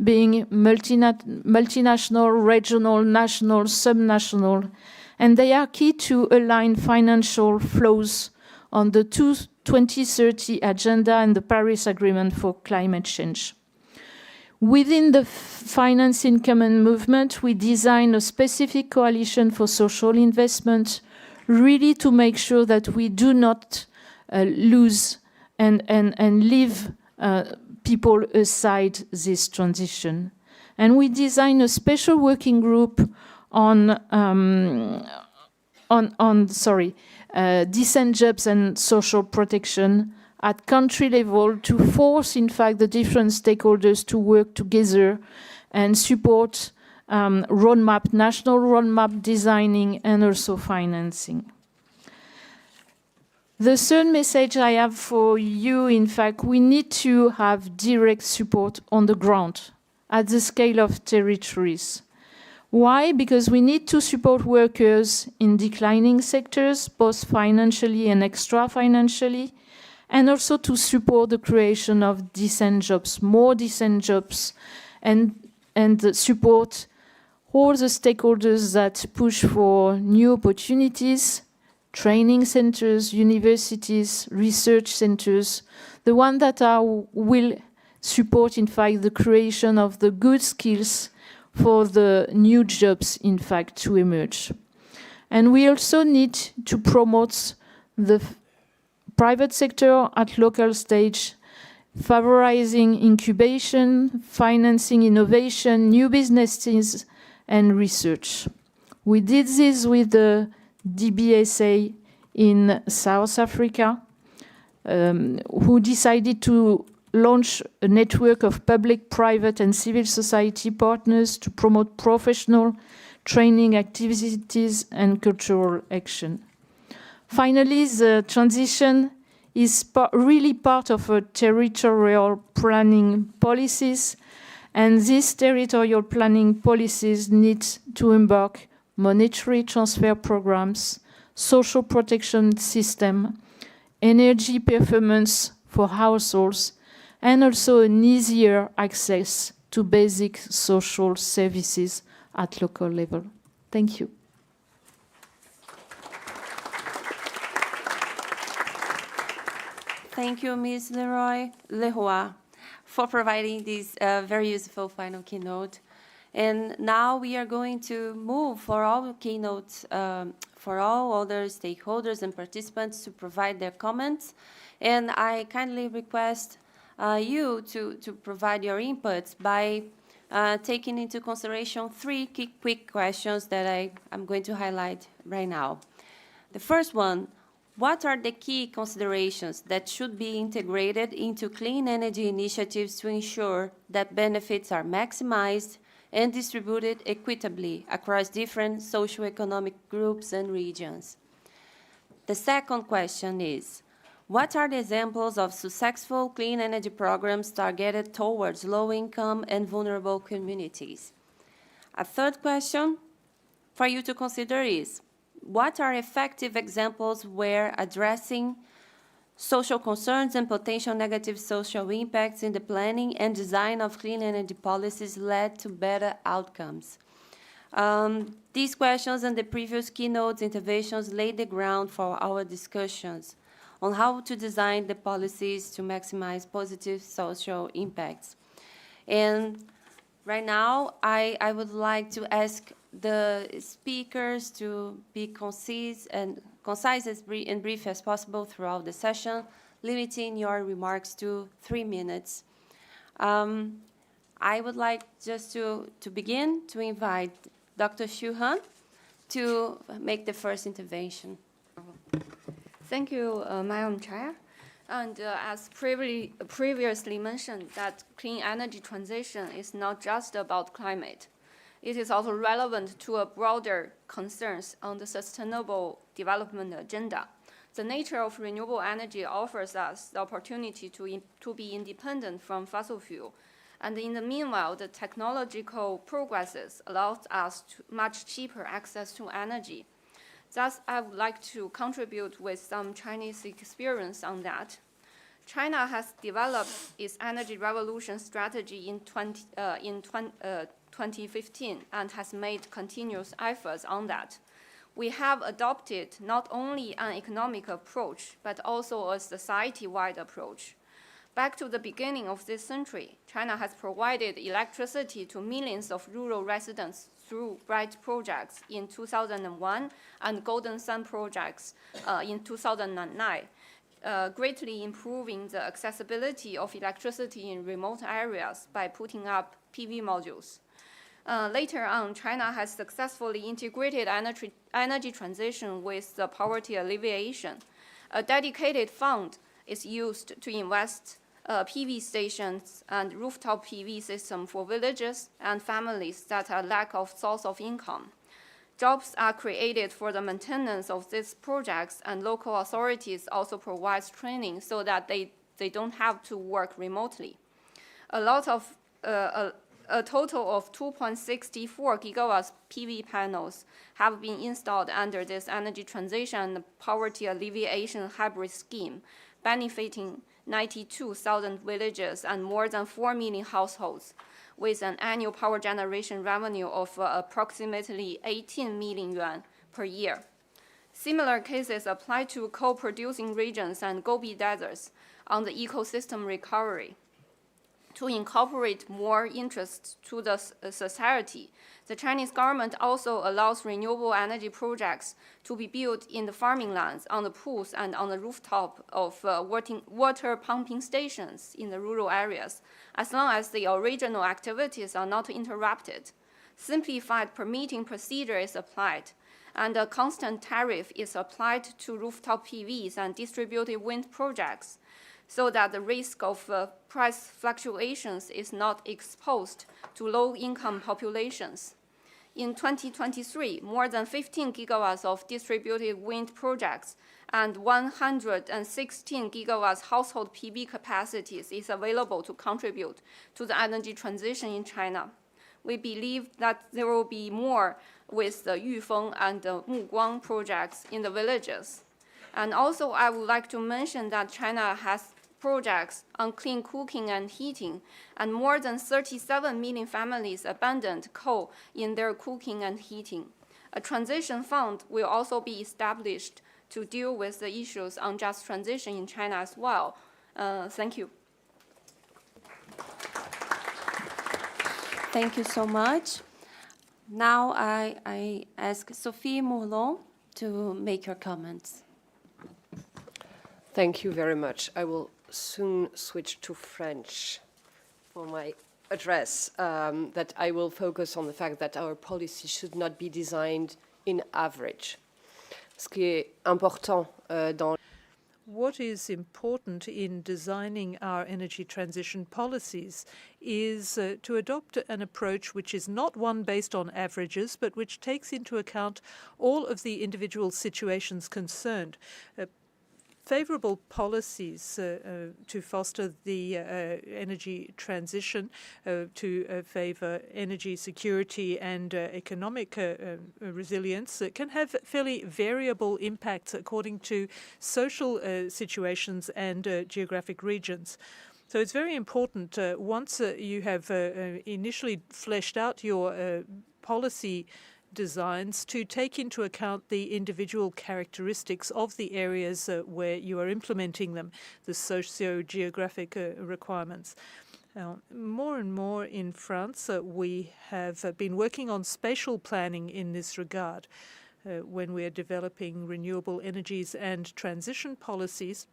being multinational, regional, national, subnational, and they are key to align financial flows on the 2030 agenda and the Paris Agreement for climate change. Within the Finance in Common movement, we designed a specific coalition for social investment, really to make sure that we do not lose and leave people aside this transition. And we designed a special working group on decent jobs and social protection at country level to force, in fact, the different stakeholders to work together and support national roadmap designing and also financing. The third message I have for you, in fact, we need to have direct support on the ground at the scale of territories. Why? Because we need to support workers in declining sectors, both financially and extra-financially, and also to support the creation of decent jobs, more decent jobs, and support all the stakeholders that push for new opportunities, training centers, universities, research centers, the ones that will support, in fact, the creation of the good skills for the new jobs, in fact, to emerge. And we also need to promote the private sector at local stage, favorizing incubation, financing innovation, new businesses, and research. We did this with the DBSA in South Africa, who decided to launch a network of public, private, and civil society partners to promote professional training activities and cultural action. Finally, the transition is really part of a territorial planning policies, and these territorial planning policies need to embark monetary transfer programs, social protection system, energy performance for households, and also an easier access to basic social services at local level. Thank you. Thank you, Ms. Leroy, for providing this very useful final keynote. And now we are going to move for all keynotes, for all other stakeholders and participants to provide their comments. And I kindly request you to provide your inputs by taking into consideration three quick questions that I'm going to highlight right now. The first one, what are the key considerations that should be integrated into clean energy initiatives to ensure that benefits are maximized and distributed equitably across different socioeconomic groups and regions? The second question is, what are the examples of successful clean energy programs targeted towards low-income and vulnerable communities? A third question for you to consider is, what are effective examples where addressing social concerns and potential negative social impacts in the planning and design of clean energy policies led to better outcomes? These questions and the previous keynote interventions laid the ground for our discussions on how to design the policies to maximize positive social impacts. And right now, I would like to ask the speakers to be concise and brief as possible throughout the session, limiting your remarks to 3 minutes. I would like just to begin to invite Dr. Xu Han to make the first intervention. Thank you, Madam Chair. And as previously mentioned, that clean energy transition is not just about climate. It is also relevant to a broader concerns on the sustainable development agenda. The nature of renewable energy offers us the opportunity to be independent from fossil fuel. And in the meanwhile, the technological progresses allows us much cheaper access to energy. Thus, I would like to contribute with some Chinese experience on that. China has developed its energy revolution strategy in 2015 and has made continuous efforts on that. We have adopted not only an economic approach, but also a society-wide approach. Back to the beginning of this century, China has provided electricity to millions of rural residents through BRIGHT projects in 2001 and Golden Sun projects in 2009, greatly improving the accessibility of electricity in remote areas by putting up PV modules. Later on, China has successfully integrated energy transition with the poverty alleviation. A dedicated fund is used to invest PV stations and rooftop PV system for villages and families that are lack of source of income. Jobs are created for the maintenance of these projects, and local authorities also provide training so that they don't have to work remotely. A total of 2.64 gigawatts PV panels have been installed under this energy transition and poverty alleviation hybrid scheme, benefiting 92,000 villages and more than 4 million households, with an annual power generation revenue of approximately 18 million yuan per year. Similar cases apply to coal-producing regions and Gobi deserts on the ecosystem recovery. to incorporate more interests to the society. The Chinese government also allows renewable energy projects to be built in the farming lands, on the pools, and on the rooftop of water pumping stations in the rural areas, as long as the original activities are not interrupted. Simplified permitting procedure is applied, and a constant tariff is applied to rooftop PVs and distributed wind projects, so that the risk of price fluctuations is not exposed to low-income populations. In 2023, more than 15 gigawatts of distributed wind projects and 116 gigawatts household PV capacities is available to contribute to the energy transition in China. We believe that there will be more with the Yufeng and the Muguang projects in the villages. And also, I would like to mention that China has projects on clean cooking and heating, and more than 37 million families abandoned coal in their cooking and heating. A transition fund will also be established to deal with the issues on just transition in China as well. Thank you. Thank you so much. Now I ask Sophie Moo to make your comments. Thank you very much. I will soon switch to French for my address, that I will focus on the fact that our policy should not be designed in average. Ce qui est important dans What is important in designing our energy transition policies is to adopt an approach which is not one based on averages, but which takes into account all of the individual situations concerned. Favorable policies to foster the energy transition, to favor energy security and economic resilience can have fairly variable impacts according to social situations and geographic regions. So it's very important, once you have initially fleshed out your policy designs, to take into account the individual characteristics of the areas where you are implementing them, the socio-geographic requirements. More and more in France, we have been working on spatial planning in this regard. When we are developing renewable energies and transition policies,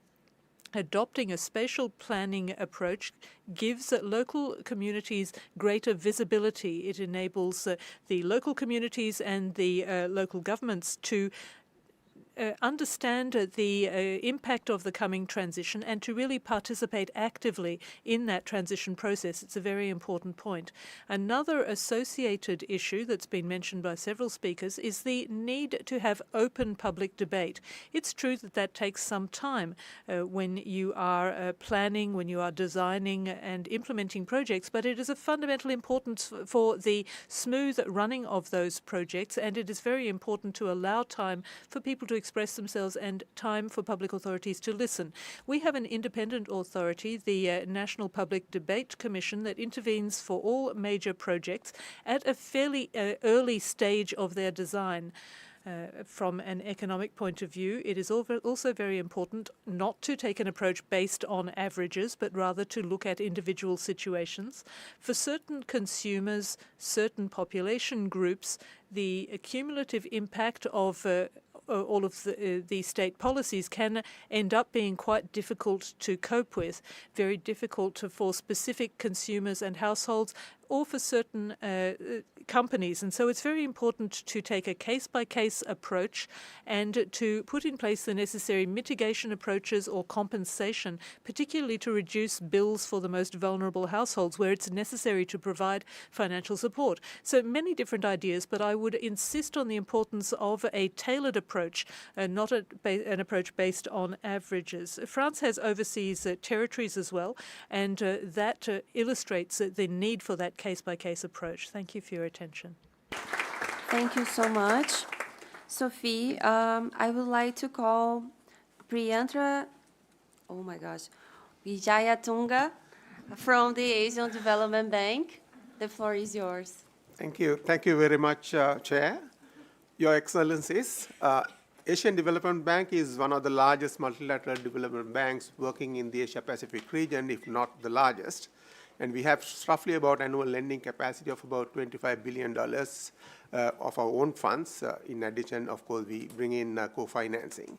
adopting a spatial planning approach gives local communities greater visibility. It enables the local communities and the local governments to understand the impact of the coming transition and to really participate actively in that transition process. It's a very important point. Another associated issue that's been mentioned by several speakers is the need to have open public debate. It's true that that takes some time when you are planning, when you are designing and implementing projects, but it is of fundamental importance for the smooth running of those projects, and it is very important to allow time for people to express themselves and time for public authorities to listen. We have an independent authority, the National Public Debate Commission, that intervenes for all major projects at a fairly early stage of their design. From an economic point of view, it is also very important not to take an approach based on averages, but rather to look at individual situations. For certain consumers, certain population groups, the cumulative impact of all of the state policies can end up being quite difficult to cope with, very difficult for specific consumers and households, or for certain companies. And so it's very important to take a case-by-case approach and to put in place the necessary mitigation approaches or compensation, particularly to reduce bills for the most vulnerable households where it's necessary to provide financial support. So many different ideas, but I would insist on the importance of a tailored approach, not an approach based on averages. France has overseas territories as well, and that illustrates the need for that case-by-case approach. Thank you for your attention. Thank you so much. Sophie, I would like to call Vaya Tonga from the Asian Development Bank. The floor is yours. Thank you. Thank you very much, Chair. Your Excellencies, Asian Development Bank is one of the largest multilateral development banks working in the Asia-Pacific region, if not the largest. And we have roughly about annual lending capacity of about $25 billion of our own funds. In addition, of course, we bring in co-financing.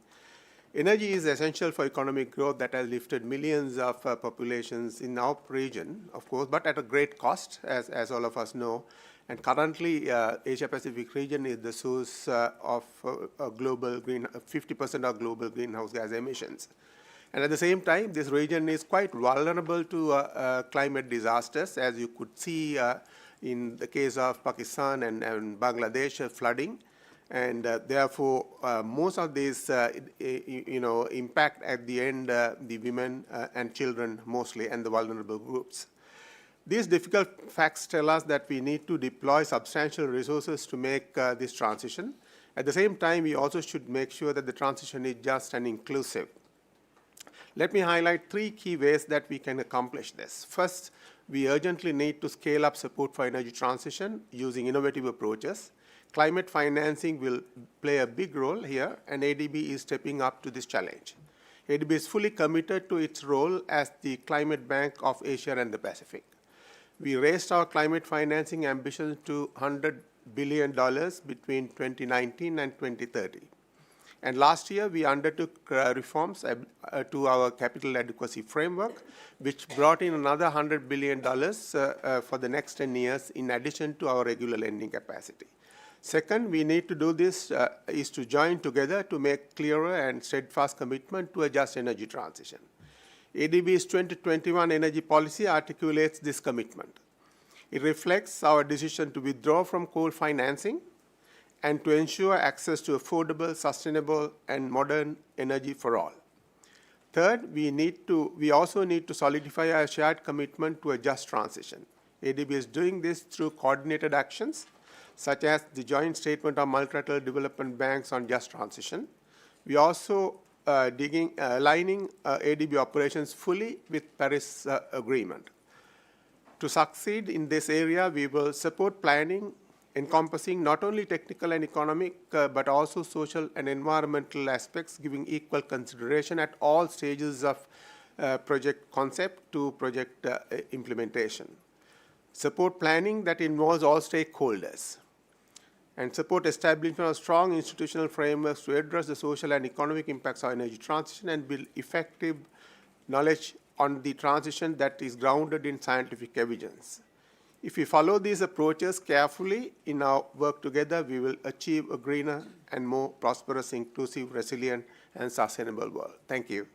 Energy is essential for economic growth that has lifted millions of populations in our region, of course, but at a great cost, as all of us know. And currently, Asia-Pacific region is the source of 50% of global greenhouse gas emissions. And at the same time, this region is quite vulnerable to climate disasters, as you could see in the case of Pakistan and Bangladesh flooding. And therefore, most of these, impact at the end the women and children mostly, and the vulnerable groups. These difficult facts tell us that we need to deploy substantial resources to make this transition. At the same time, we also should make sure that the transition is just and inclusive. Let me highlight 3 key ways that we can accomplish this. First, we urgently need to scale up support for energy transition using innovative approaches. Climate financing will play a big role here, and ADB is stepping up to this challenge. ADB is fully committed to its role as the climate bank of Asia and the Pacific. We raised our climate financing ambitions to $100 billion between 2019 and 2030. And last year, we undertook reforms to our capital adequacy framework, which brought in another $100 billion for the next 10 years, in addition to our regular lending capacity. Second, we need to do this is to join together to make clearer and steadfast commitment to a just energy transition. ADB's 2021 energy policy articulates this commitment. It reflects our decision to withdraw from coal financing and to ensure access to affordable, sustainable, and modern energy for all. Third, we also need to solidify our shared commitment to a just transition. ADB is doing this through coordinated actions, such as the joint statement of multilateral development banks on just transition. We also aligning ADB operations fully with Paris Agreement. To succeed in this area, we will support planning encompassing not only technical and economic, but also social and environmental aspects, giving equal consideration at all stages of project concept to project implementation. Support planning that involves all stakeholders, and support establishment of strong institutional frameworks to address the social and economic impacts of energy transition and build effective knowledge on the transition that is grounded in scientific evidence. If we follow these approaches carefully in our work together, we will achieve a greener and more prosperous, inclusive, resilient, and sustainable world. Thank you.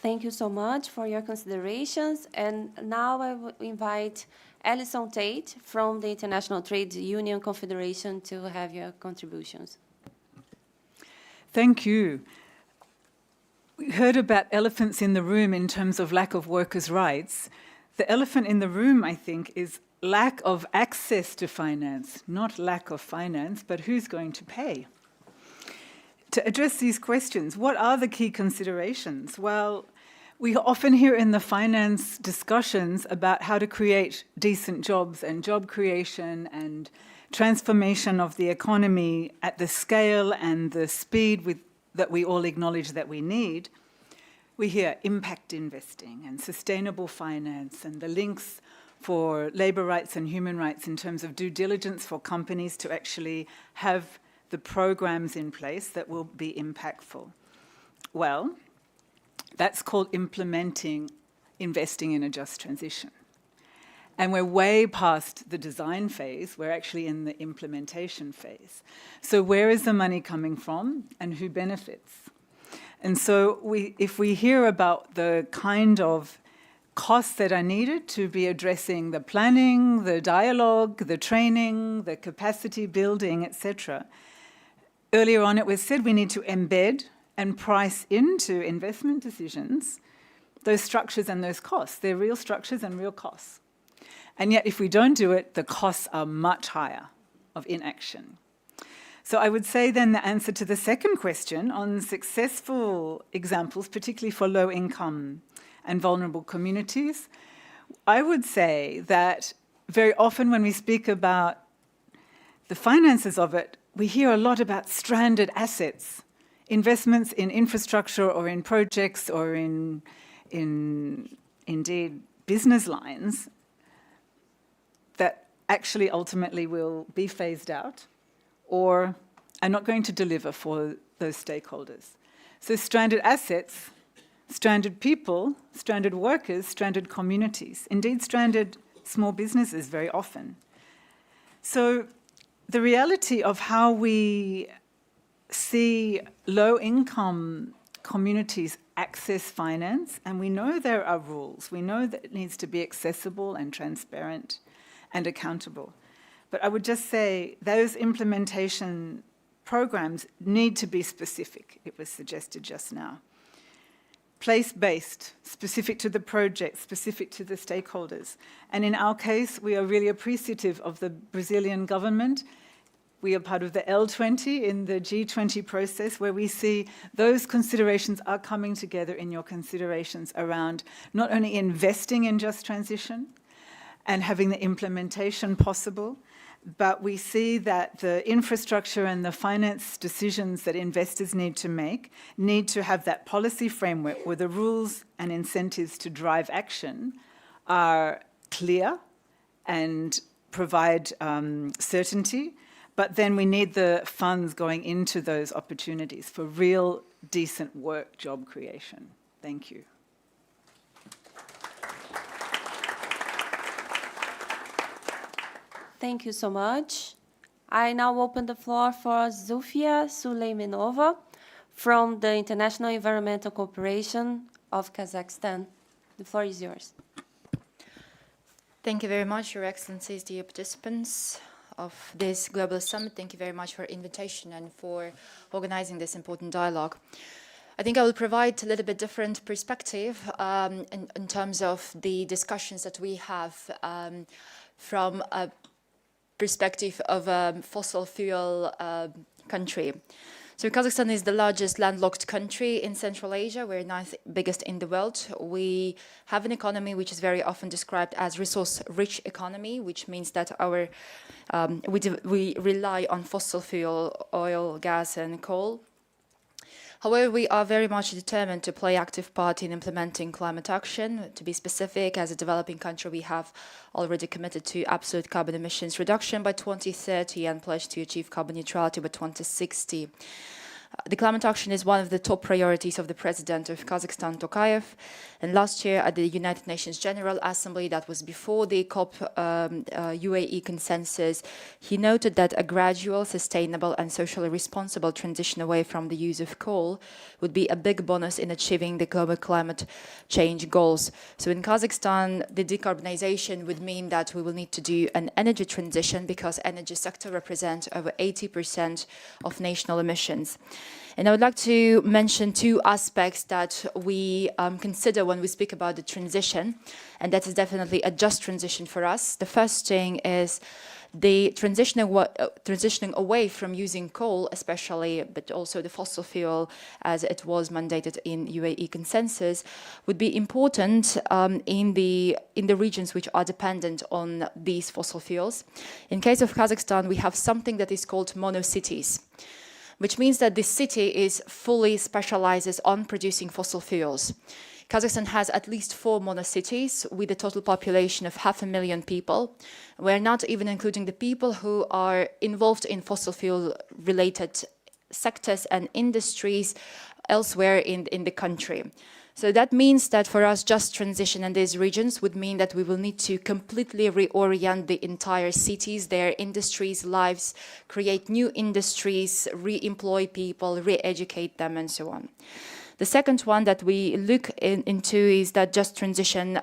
Thank you so much for your considerations. And now I will invite Alison Tate from the International Trade Union Confederation to have your contributions. Thank you. We heard about elephants in the room in terms of lack of workers' rights. The elephant in the room, I think, is lack of access to finance, not lack of finance, but who's going to pay? To address these questions, what are the key considerations? Well, we often hear in the finance discussions about how to create decent jobs and job creation and transformation of the economy at the scale and the speed that we all acknowledge that we need. We hear impact investing and sustainable finance and the links for labor rights and human rights in terms of due diligence for companies to actually have the programs in place that will be impactful. Well, that's called implementing investing in a just transition. And we're way past the design phase. We're actually in the implementation phase. So where is the money coming from and who benefits? And so if we hear about the kind of costs that are needed to be addressing the planning, the dialogue, the training, the capacity building, etc., earlier on it was said we need to embed and price into investment decisions those structures and those costs. They're real structures and real costs. And yet, if we don't do it, the costs are much higher of inaction. So I would say then the answer to the second question on successful examples, particularly for low-income and vulnerable communities, I would say that very often when we speak about the finances of it, we hear a lot about stranded assets investments in infrastructure or in projects or in indeed business lines that actually ultimately will be phased out or are not going to deliver for those stakeholders. So stranded assets, stranded people, stranded workers, stranded communities, indeed stranded small businesses very often. So the reality of how we see low-income communities access finance, and we know there are rules. We know that it needs to be accessible and transparent and accountable. But I would just say those implementation programs need to be specific, it was suggested just now. Place-based, specific to the project, specific to the stakeholders. And in our case, we are really appreciative of the Brazilian government. We are part of the L20 in the G20 process, where we see those considerations are coming together in your considerations around not only investing in just transition and having the implementation possible, but we see that the infrastructure and the finance decisions that investors need to make need to have that policy framework where the rules and incentives to drive action are clear and provide certainty. But then we need the funds going into those opportunities for real, decent work, job creation. Thank you. Thank you so much. I now open the floor for Zofia Suleymanova from the International Environmental Corporation of Kazakhstan. The floor is yours. Thank you very much, Your Excellencies, dear participants of this Global Summit. Thank you very much for invitation and for organizing this important dialogue. I think I will provide a little bit different perspective in terms of the discussions that we have from a perspective of a fossil fuel country. So Kazakhstan is the largest landlocked country in Central Asia. We're ninth biggest in the world. We have an economy which is very often described as resource-rich economy, which means that we rely on fossil fuel, oil, gas, and coal. However, we are very much determined to play active part in implementing climate action. To be specific, as a developing country, we have already committed to absolute carbon emissions reduction by 2030 and pledged to achieve carbon neutrality by 2060. The climate action is one of the top priorities of the President of Kazakhstan, Tokayev. And last year at the United Nations General Assembly, that was before the COP UAE consensus, he noted that a gradual, sustainable and socially responsible transition away from the use of coal would be a big bonus in achieving the global climate change goals. So in Kazakhstan, the decarbonization would mean that we will need to do an energy transition because energy sector represents over 80% of national emissions. And I would like to mention two aspects that we consider when we speak about the transition, and that is definitely a just transition for us. The first thing is the transitioning away from using coal, especially, but also the fossil fuel, as it was mandated in UAE consensus, would be important in the regions which are dependent on these fossil fuels. In case of Kazakhstan, we have something that is called monocities, which means that the city is fully specializes on producing fossil fuels. Kazakhstan has at least 4 monocities with a total population of 500,000 people. We're not even including the people who are involved in fossil fuel related sectors and industries elsewhere in the country. So that means that for us, just transition in these regions would mean that we will need to completely reorient the entire cities, their industries, lives, create new industries, re-employ people, re-educate them, and so on. The second one that we look into is that just transition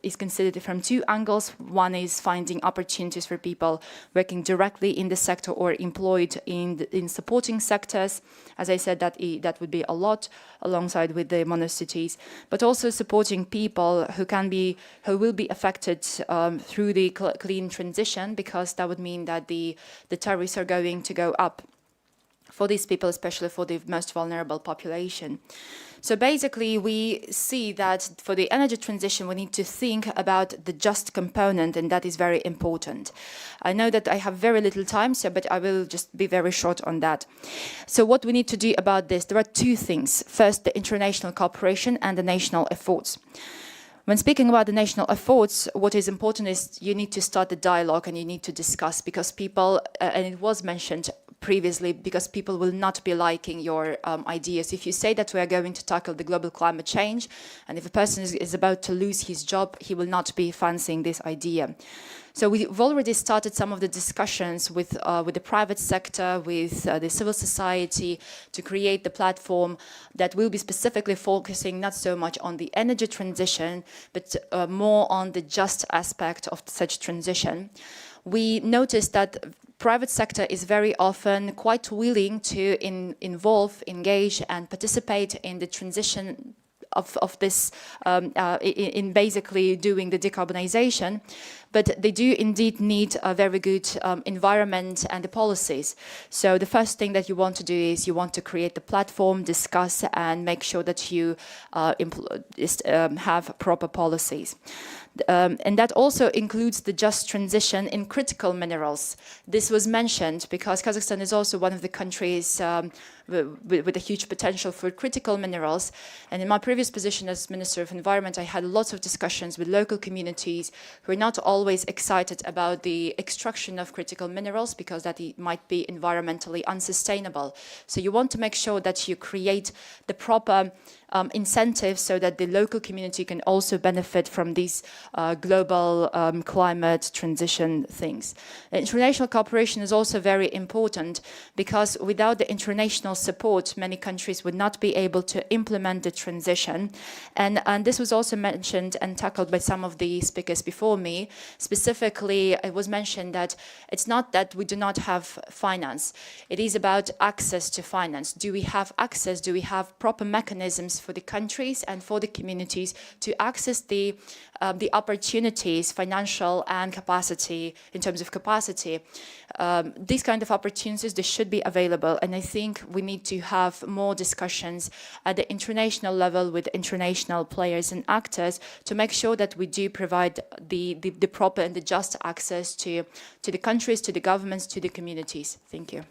is considered from 2 angles. One is finding opportunities for people working directly in the sector or employed in supporting sectors. As I said, that would be a lot alongside with the monocities, but also supporting people who will be affected through the clean transition, because that would mean that the tariffs are going to go up for these people, especially for the most vulnerable population. So basically, we see that for the energy transition, we need to think about the just component, and that is very important. I know that I have very little time, but I will just be very short on that. So what we need to do about this, there are two things. First, the international cooperation and the national efforts. When speaking about the national efforts, what is important is you need to start the dialogue and you need to discuss, because people, and it was mentioned previously, because people will not be liking your ideas. If you say that we are going to tackle the global climate change, and if a person is about to lose his job, he will not be fancying this idea. So we've already started some of the discussions with the private sector, with the civil society, to create the platform that will be specifically focusing not so much on the energy transition, but more on the just aspect of such transition. We noticed that private sector is very often quite willing to involve, engage, and participate in the transition of this, in basically doing the decarbonization, but they do indeed need a very good environment and the policies. So the first thing that you want to do is you want to create the platform, discuss, and make sure that you have proper policies. And that also includes the just transition in critical minerals. This was mentioned because Kazakhstan is also one of the countries with a huge potential for critical minerals. And in my previous position as Minister of Environment, I had lots of discussions with local communities who are not always excited about the extraction of critical minerals because that it might be environmentally unsustainable. So you want to make sure that you create the proper incentives so that the local community can also benefit from these global climate transition things. International cooperation is also very important because without the international support, many countries would not be able to implement the transition. And this was also mentioned and tackled by some of the speakers before me. Specifically, it was mentioned that it's not that we do not have finance. It is about access to finance. Do we have access? Do we have proper mechanisms for the countries and for the communities to access the opportunities, financial and capacity, in terms of capacity? These kind of opportunities, they should be available. And I think we need to have more discussions at the international level with international players and actors to make sure that we do provide the proper and the just access to the countries, to the governments, to the communities. Thank you.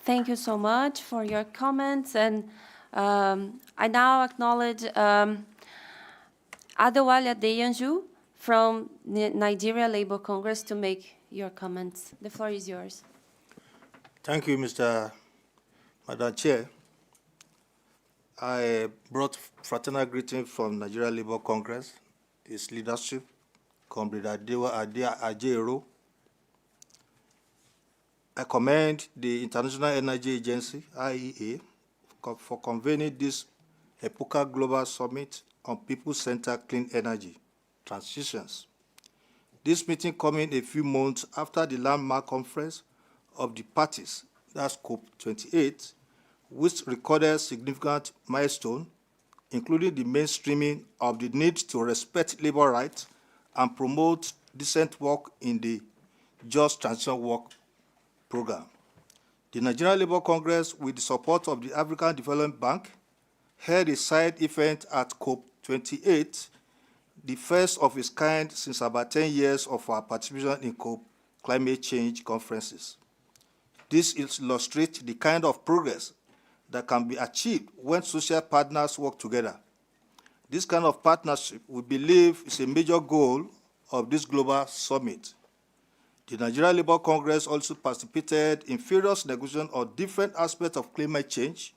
Thank you so much for your comments. And I now acknowledge Adewale Adeyanju from the Nigeria Labour Congress to make your comments. The floor is yours. Thank you, Madam Chair. I brought fraternal greetings from Nigeria Labour Congress, its leadership, Comrade Ajero. I commend the International Energy Agency, IEA, for convening this epochal global summit on people-centered clean energy transitions. This meeting coming a few months after the landmark conference of the parties, that's COP28, which recorded significant milestones, including the mainstreaming of the need to respect labor rights and promote decent work in the Just Transition Work Program. The Nigerian Labour Congress, with the support of the African Development Bank, held a side event at COP28, the first of its kind since about 10 years of our participation in COP climate change conferences. This illustrates the kind of progress that can be achieved when social partners work together. This kind of partnership, we believe, is a major goal of this global summit. The Nigeria Labour Congress also participated in various negotiations on different aspects of climate change,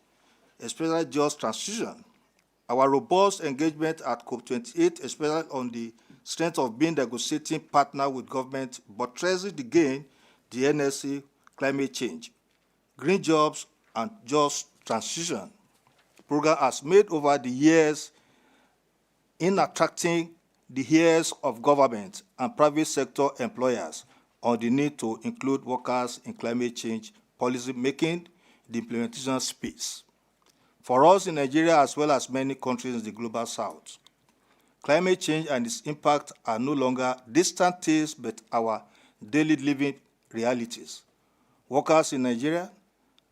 especially just transition. Our robust engagement at COP28, especially on the strength of being negotiating partner with government, buttresses again the NSC climate change, green jobs, and just transition program has made over the years in attracting the ears of government and private sector employers on the need to include workers in climate change policy, making the implementation space. For us in Nigeria, as well as many countries in the global south, climate change and its impact are no longer distant tales, but our daily living realities. Workers in Nigeria,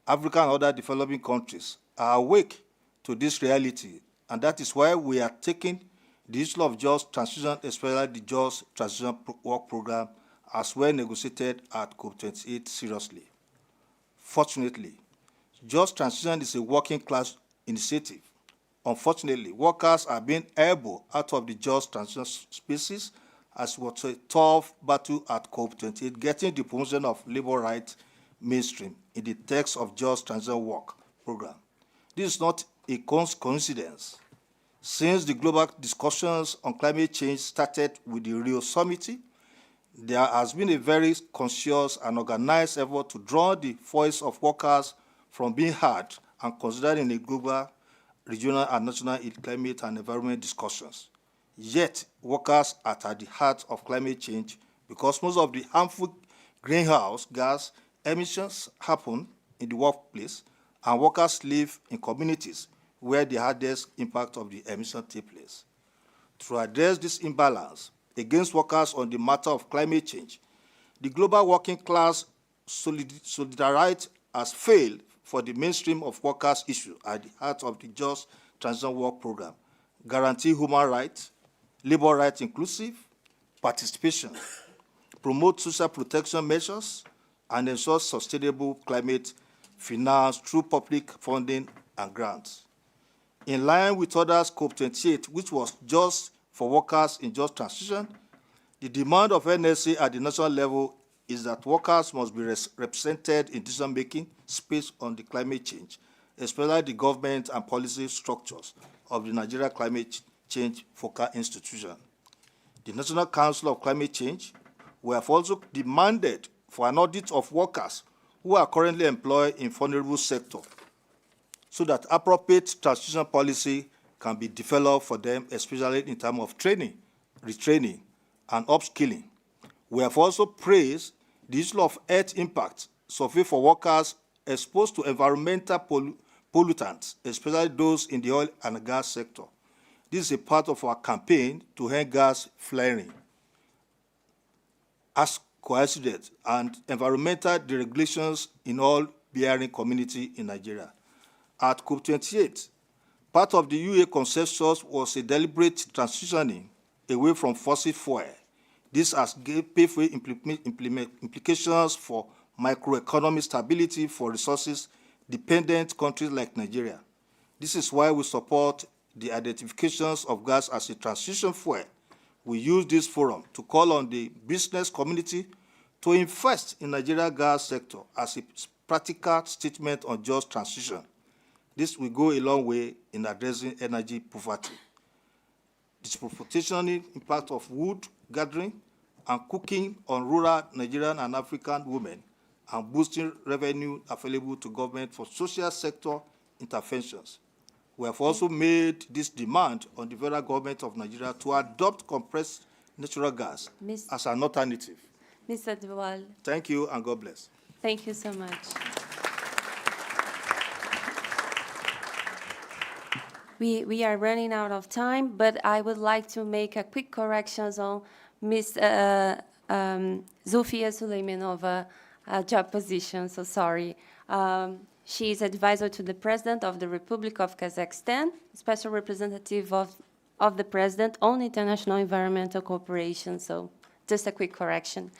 Africa, and other developing countries are awake to this reality, and that is why we are taking the issue of just transition, especially the just transition work program, as well negotiated at COP28 seriously. Fortunately, just transition is a working class initiative. Unfortunately, workers are being able out of the just transition spaces as was a tough battle at COP28, getting the promotion of labor rights mainstream in the text of just transition work program. This is not a coincidence. Since the global discussions on climate change started with the Rio Summit, there has been a very conscious and organized effort to draw the voice of workers from being heard and considered in a global, regional, and national climate and environment discussions. Yet, workers are at the heart of climate change because most of the harmful greenhouse gas emissions happen in the workplace, and workers live in communities where the hardest impact of the emission takes place. To address this imbalance against workers on the matter of climate change, the global working class solidarity has failed for the mainstream of workers' issue at the heart of the Just Transition Work Program: guarantee human rights, labor rights inclusive, participation, promote social protection measures, and ensure sustainable climate finance through public funding and grants. In line with others, COP28, which was just for workers in just transition, the demand of NSA at the national level is that workers must be represented in decision-making space on the climate change, especially the government and policy structures of the Nigeria Climate Change Focal Institution. The National Council of Climate Change, we have also demanded for an audit of workers who are currently employed in vulnerable sectors, so that appropriate transition policy can be developed for them, especially in terms of training, retraining, and upskilling. We have also praised the issue of health impact survey for workers exposed to environmental pollutants, especially those in the oil and gas sector. This is a part of our campaign to end gas flaring, as coincided, and environmental deregulations in all bearing community in Nigeria. At COP28, part of the UA consensus was a deliberate transitioning away from fossil fuel. This has painful implications for microeconomic stability for resources-dependent countries like Nigeria. This is why we support the identifications of gas as a transition fuel. We use this forum to call on the business community to invest in Nigeria gas sector as a practical statement on just transition. This will go a long way in addressing energy poverty. Disproportionate impact of wood gathering and cooking on rural Nigerian and African women, and boosting revenue available to government for social sector interventions. We have also made this demand on the federal government of Nigeria to adopt compressed natural gas as an alternative. Mr. Duval. Thank you, and God bless. Thank you so much. We are running out of time, but I would like to make a quick correction on Ms. Zofia Suleimanova job position, so sorry. She is advisor to the President of the Republic of Kazakhstan, special representative of the President on international environmental cooperation, so just a quick correction.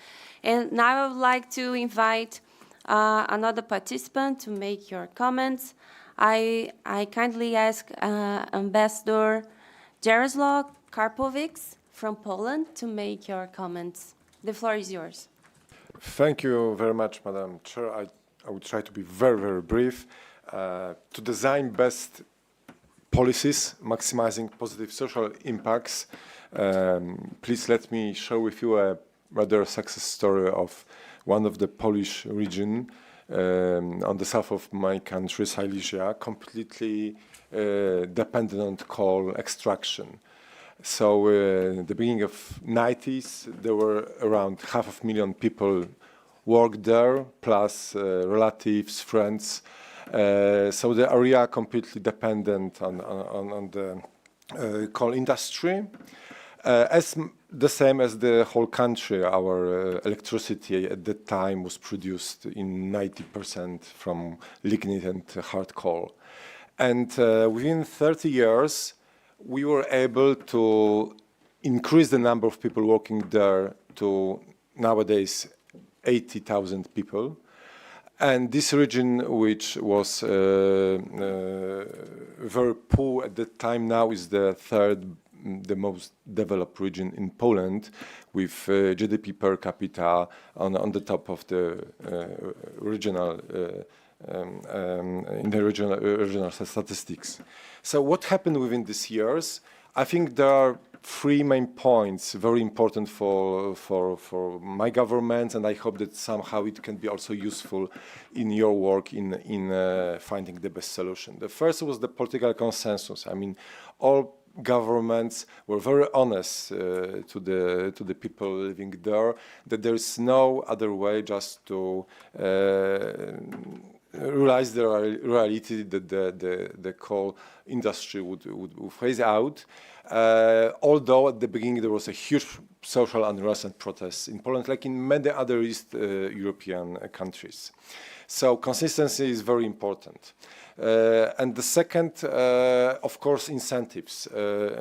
And now I would like to invite another participant to make your comments. I kindly ask Ambassador Jaroslaw Karpovics from Poland to make your comments. The floor is yours. Thank you very much, Madam Chair. I will try to be very, very brief. To design best policies, maximizing positive social impacts, please let me share with you a rather success story of one of the Polish region on the south of my country, Silesia, completely dependent on coal extraction. So at the beginning of 90s, there were around 500,000 people worked there, plus relatives, friends. So the area completely dependent on the coal industry. As the same as the whole country. Our electricity at that time was produced in 90% from lignite and hard coal. And within 30 years, we were able to increase the number of people working there to nowadays 80,000 people. And this region, which was very poor at that time, now is the third, the most developed region in Poland, with GDP per capita on the top of the regional in the regional statistics. So what happened within these years? I think there are three main points very important for my government, and I hope that somehow it can be also useful in your work in finding the best solution. The first was the political consensus. I mean, all governments were very honest to the people living there, that there is no other way just to realize the reality that the coal industry would phase out. Although at the beginning there was a huge social unrest and protests in Poland, like in many other East European countries. So consistency is very important. And the second, of course, incentives.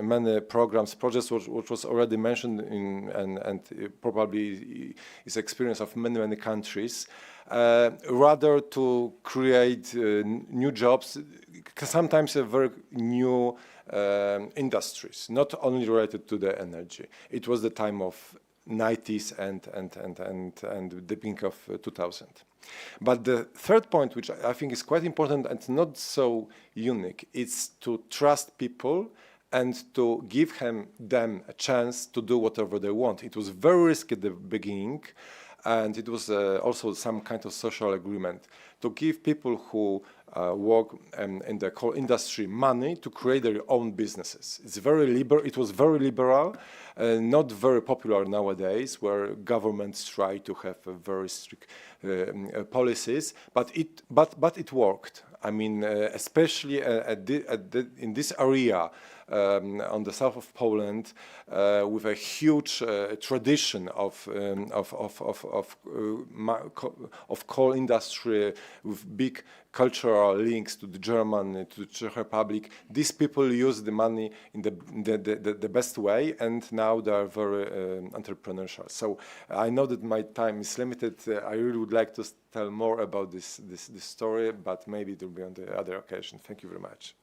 Many programs, projects which was already mentioned and probably is experience of many countries, rather to create new jobs, sometimes a very new industries, not only related to the energy. It was the time of 90s and the beginning of 2000. But the third point, which I think is quite important and not so unique, is to trust people and to give them a chance to do whatever they want. It was very risky at the beginning, and it was also some kind of social agreement to give people who work in the coal industry money to create their own businesses. It's very liberal. It was very liberal, not very popular nowadays, where governments try to have very strict policies. But it worked. I mean, especially in this area. On the south of Poland, with a huge tradition of coal industry, with big cultural links to the German, to the Czech Republic. These people use the money in the best way, and now they are very entrepreneurial. So I know that my time is limited. I really would like to tell more about this story, but maybe it will be on the other occasion. Thank you very much.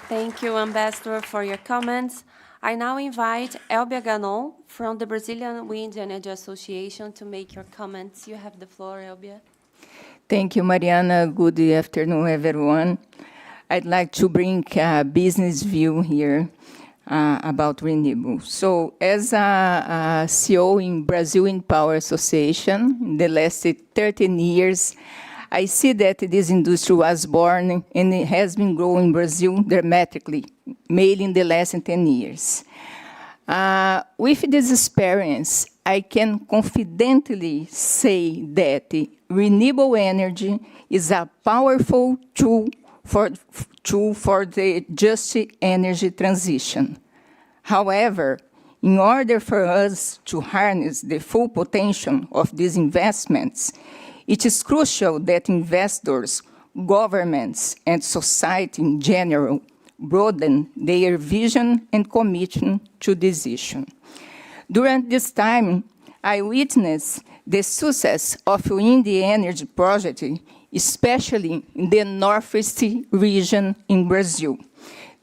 Thank you, Ambassador, for your comments. I now invite Elbia Ganon from the Brazilian Wind Energy Association to make your comments. You have the floor, Elbia. Thank you, Mariana. Good afternoon, everyone. I'd like to bring a business view here about renewable. So as a CEO in Brazil Wind Power Association, in the last 13 years, I see that this industry was born and it has been growing in Brazil dramatically, mainly in the last 10 years. With this experience, I can confidently say that renewable energy is a powerful tool for the just energy transition. However, in order for us to harness the full potential of these investments, it is crucial that investors, governments, and society in general broaden their vision and commitment to this issue. During this time, I witnessed the success of wind energy projects, especially in the Northeast region in Brazil.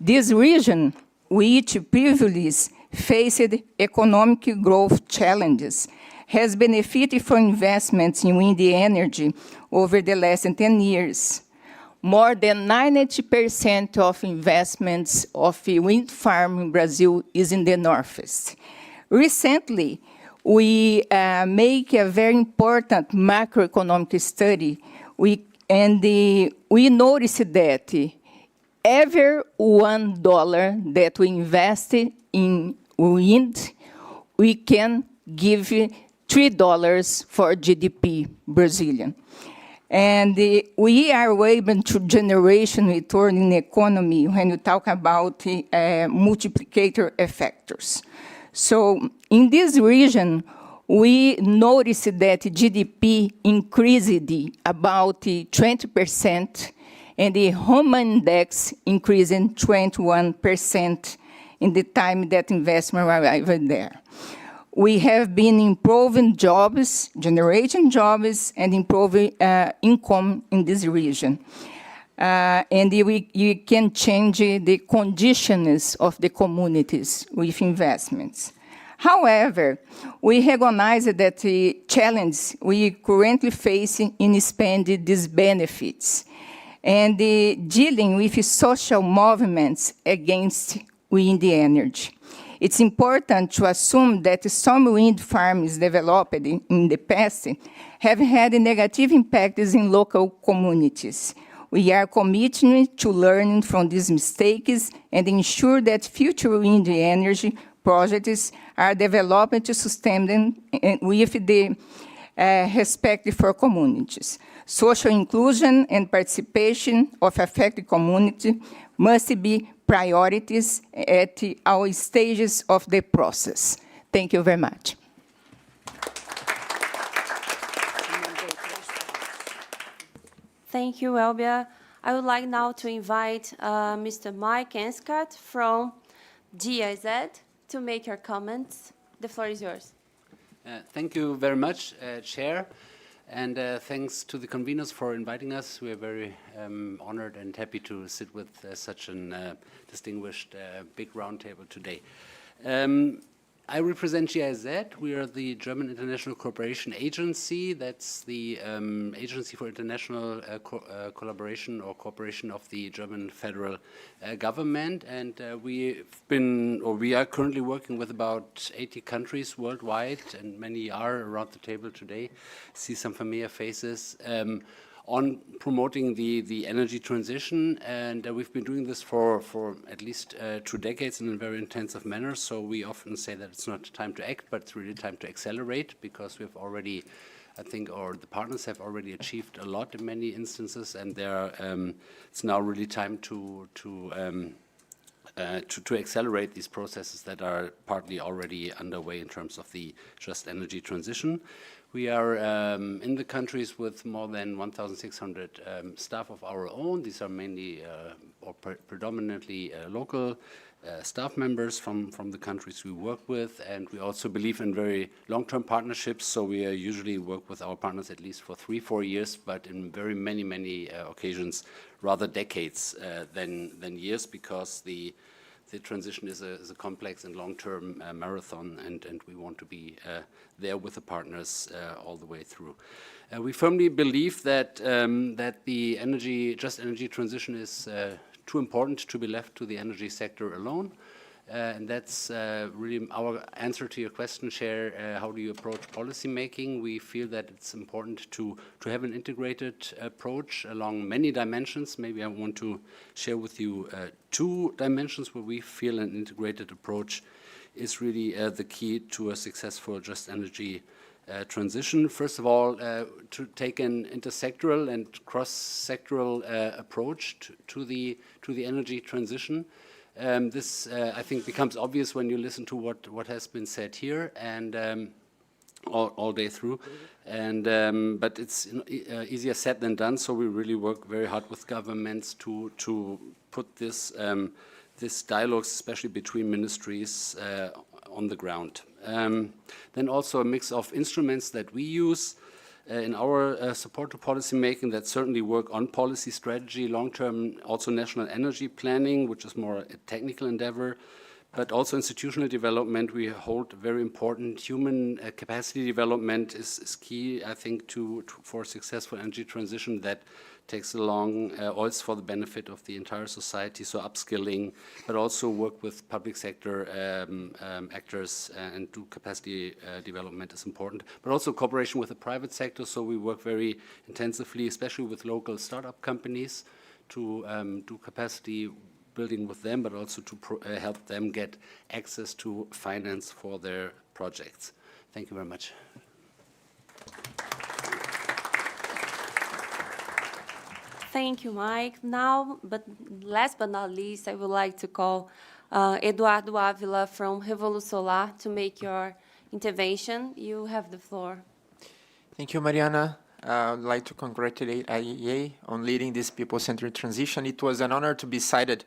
This region, which previously faced economic growth challenges, has benefited from investments in wind energy over the last 10 years. More than 90% of investments of a wind farm in Brazil is in the Northeast. Recently, we make a very important macroeconomic study, and we noticed that every $1 that we invest in wind, we can give $3 for GDP Brazilian. And we are able to generation return in the economy when you talk about multiplicator effectors. So in this region, we noticed that GDP increased about 20%, and the home index increased 21% in the time that investment arrived there. We have been improving jobs, generating jobs, and improving income in this region. And we can change the conditions of the communities with investments. However, we recognize that the challenge we currently face in spending these benefits and dealing with social movements against wind energy. It's important to assume that some wind farms developed in the past have had negative impacts in local communities. We are committed to learning from these mistakes and ensure that future wind energy projects are developed to sustain them with the respect for communities. Social inclusion and participation of affected community must be priorities at all stages of the process. Thank you very much. Thank you, Elbia. I would like now to invite Mr. Mike Enscott from GIZ to make your comments. The floor is yours. Thank you very much, Chair. And thanks to the conveners for inviting us. We are very honored and happy to sit with such a distinguished big roundtable today. I represent GIZ. We are the German International Cooperation Agency. That's the agency for international collaboration or cooperation of the German federal government. And we are currently working with about 80 countries worldwide, and many are around the table today. See some familiar faces. On promoting the energy transition, and we've been doing this for at least 2 decades in a very intensive manner. So we often say that it's not time to act, but it's really time to accelerate, because we've already, I think, or the partners have already achieved a lot in many instances, and it's now really time to accelerate these processes that are partly already underway in terms of the just energy transition. We are in the countries with more than 1,600 staff of our own. These are mainly or predominantly local staff members from the countries we work with, and we also believe in very long-term partnerships. So we usually work with our partners at least for 3-4 years, but in very many occasions, rather decades than years, because the transition is a complex and long-term marathon, and we want to be there with the partners all the way through. We firmly believe that the just energy transition is too important to be left to the energy sector alone. And that's really our answer to your question, Chair. How do you approach policy making? We feel that it's important to have an integrated approach along many dimensions. Maybe I want to share with you 2 dimensions where we feel an integrated approach is really the key to a successful just energy transition. First of all, to take an intersectoral and cross-sectoral approach to the energy transition. This, I think, becomes obvious when you listen to what has been said here and all day through. And but it's easier said than done. So we really work very hard with governments to put this dialogue, especially between ministries, on the ground. Then also a mix of instruments that we use in our support to policy making that certainly work on policy strategy, long-term, also national energy planning, which is more a technical endeavor, but also institutional development. We hold very important human capacity development is key, I think, for successful energy transition that takes along also for the benefit of the entire society, so upskilling, but also work with public sector actors and do capacity development is important, but also cooperation with the private sector. So we work very intensively, especially with local startup companies, to do capacity building with them, but also to help them get access to finance for their projects. Thank you very much. Thank you, Mike. Now, but last but not least, I would like to call Eduardo Avila from Revolu Solar to make your intervention. You have the floor. Thank you, Mariana. I'd like to congratulate IEA on leading this people-centered transition. It was an honor to be cited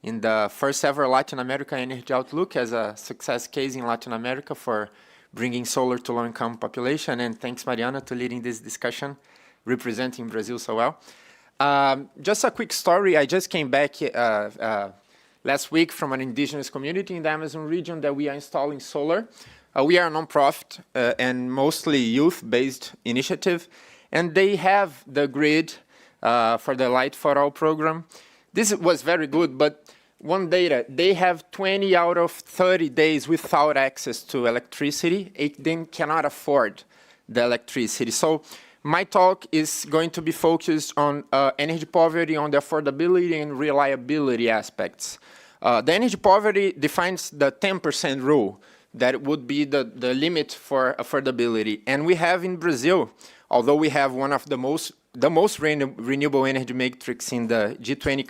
in the first ever Latin America Energy Outlook as a success case in Latin America for bringing solar to low-income population. And thanks, Mariana, to leading this discussion, representing Brazil so well. Just a quick story. I just came back last week from an indigenous community in the Amazon region that we are installing solar. We are a nonprofit and mostly youth-based initiative, and they have the grid for the Light for All program. This was very good, but one data, they have 20 out of 30 days without access to electricity. They cannot afford the electricity. So my talk is going to be focused on energy poverty, on the affordability and reliability aspects. The energy poverty defines the 10% rule that would be the limit for affordability. And we have in Brazil, although we have one of the most renewable energy matrix in the G20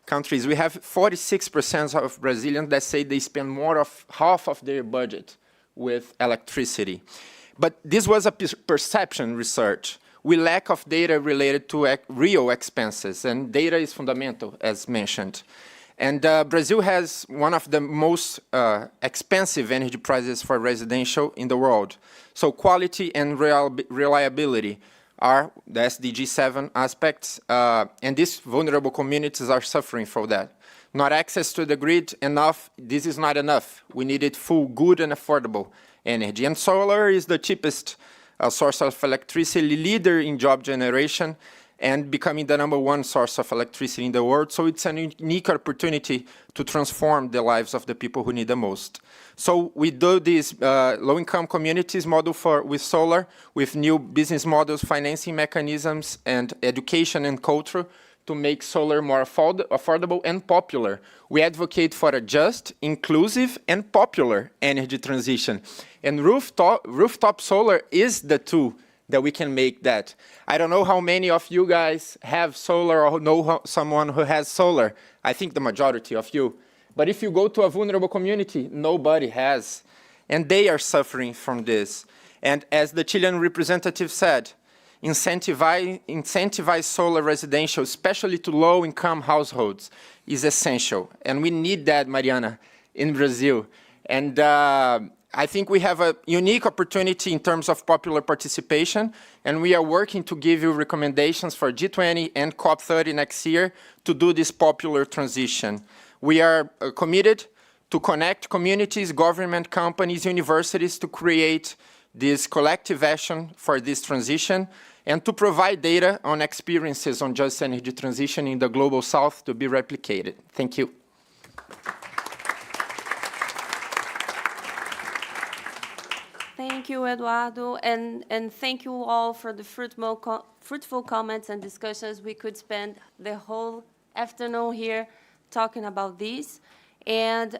countries, we have 46% of Brazilians that say they spend more of half of their budget with electricity. But this was a perception research. We lack of data related to real expenses, and data is fundamental, as mentioned. And Brazil has one of the most expensive energy prices for residential in the world. So quality and reliability are the SDG 7 aspects, and these vulnerable communities are suffering for that. Not access to the grid enough, this is not enough. We needed full, good and affordable energy. And solar is the cheapest source of electricity, leader in job generation, and becoming the #1 source of electricity in the world. So it's a unique opportunity to transform the lives of the people who need the most. So we do this low-income communities model with solar, with new business models, financing mechanisms, and education and culture to make solar more affordable and popular. We advocate for a just, inclusive, and popular energy transition. And rooftop solar is the tool that we can make that. I don't know how many of you guys have solar or know someone who has solar. I think the majority of you. But if you go to a vulnerable community, nobody has. And they are suffering from this. And as the Chilean representative said, incentivize solar residential, especially to low-income households, is essential. And we need that, Mariana, in Brazil. And I think we have a unique opportunity in terms of popular participation, and we are working to give you recommendations for G20 and COP30 next year to do this popular transition. We are committed to connect communities, government, companies, universities to create this collective action for this transition and to provide data on experiences on just energy transition in the Global South to be replicated. Thank you. Thank you, Eduardo, and thank you all for the fruitful comments and discussions. We could spend the whole afternoon here talking about this, and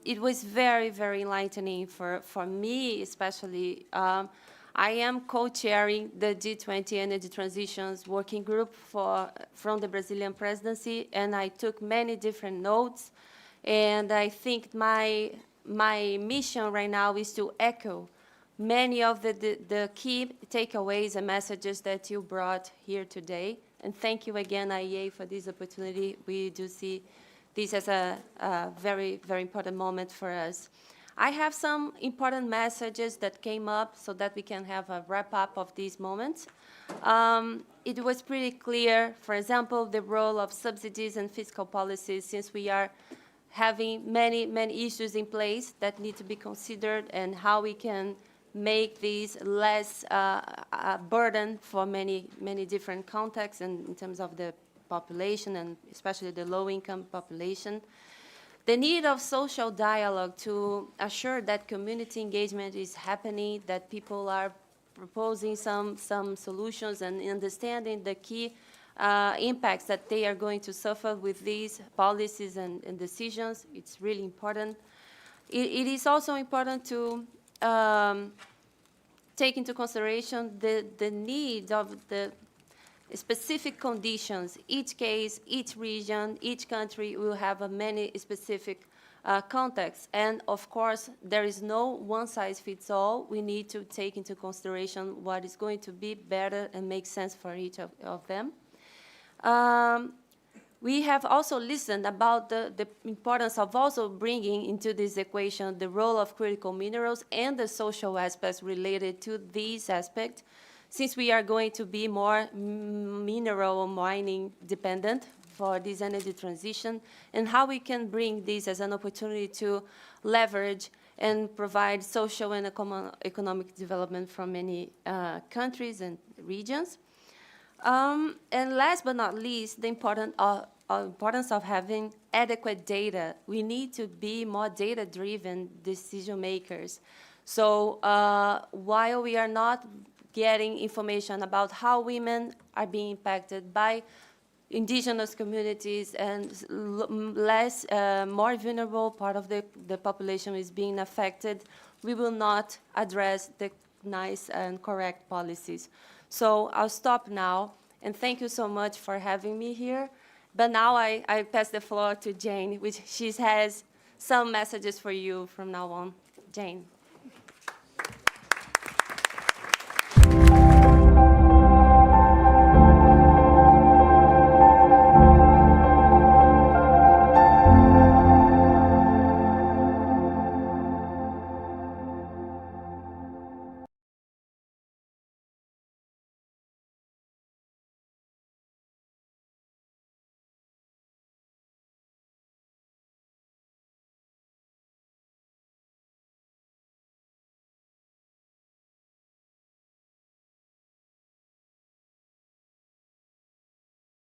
it was very, very enlightening for me, especially. I am co-chairing the G20 Energy Transitions Working Group from the Brazilian presidency, and I took many different notes, and I think my mission right now is to echo many of the key takeaways and messages that you brought here today. And thank you again, IEA, for this opportunity. We do see this as a very, very important moment for us. I have some important messages that came up so that we can have a wrap-up of these moments. It was pretty clear, for example, the role of subsidies and fiscal policies, since we are having many, many issues in place that need to be considered, and how we can make these less a burden for many, many different contexts and in terms of the population, and especially the low-income population. The need of social dialogue to assure that community engagement is happening, that people are proposing some solutions and understanding the key impacts that they are going to suffer with these policies and decisions. It's really important. It is also important to take into consideration the need of specific conditions. Each case, each region, each country will have a many specific contexts. And of course, there is no one-size-fits-all. We need to take into consideration what is going to be better and make sense for each of them. We have also listened about the importance of also bringing into this equation the role of critical minerals and the social aspects related to these aspects, since we are going to be more mineral mining dependent for this energy transition, and how we can bring this as an opportunity to leverage and provide social and economic development for many countries and regions. And last but not least, the importance of having adequate data. We need to be more data-driven decision makers. So while we are not getting information about how women are being impacted by indigenous communities and more vulnerable part of the population is being affected, we will not address the nice and correct policies. So I'll stop now, and thank you so much for having me here. But now I pass the floor to Jane, which she has some messages for you from now on. Jane.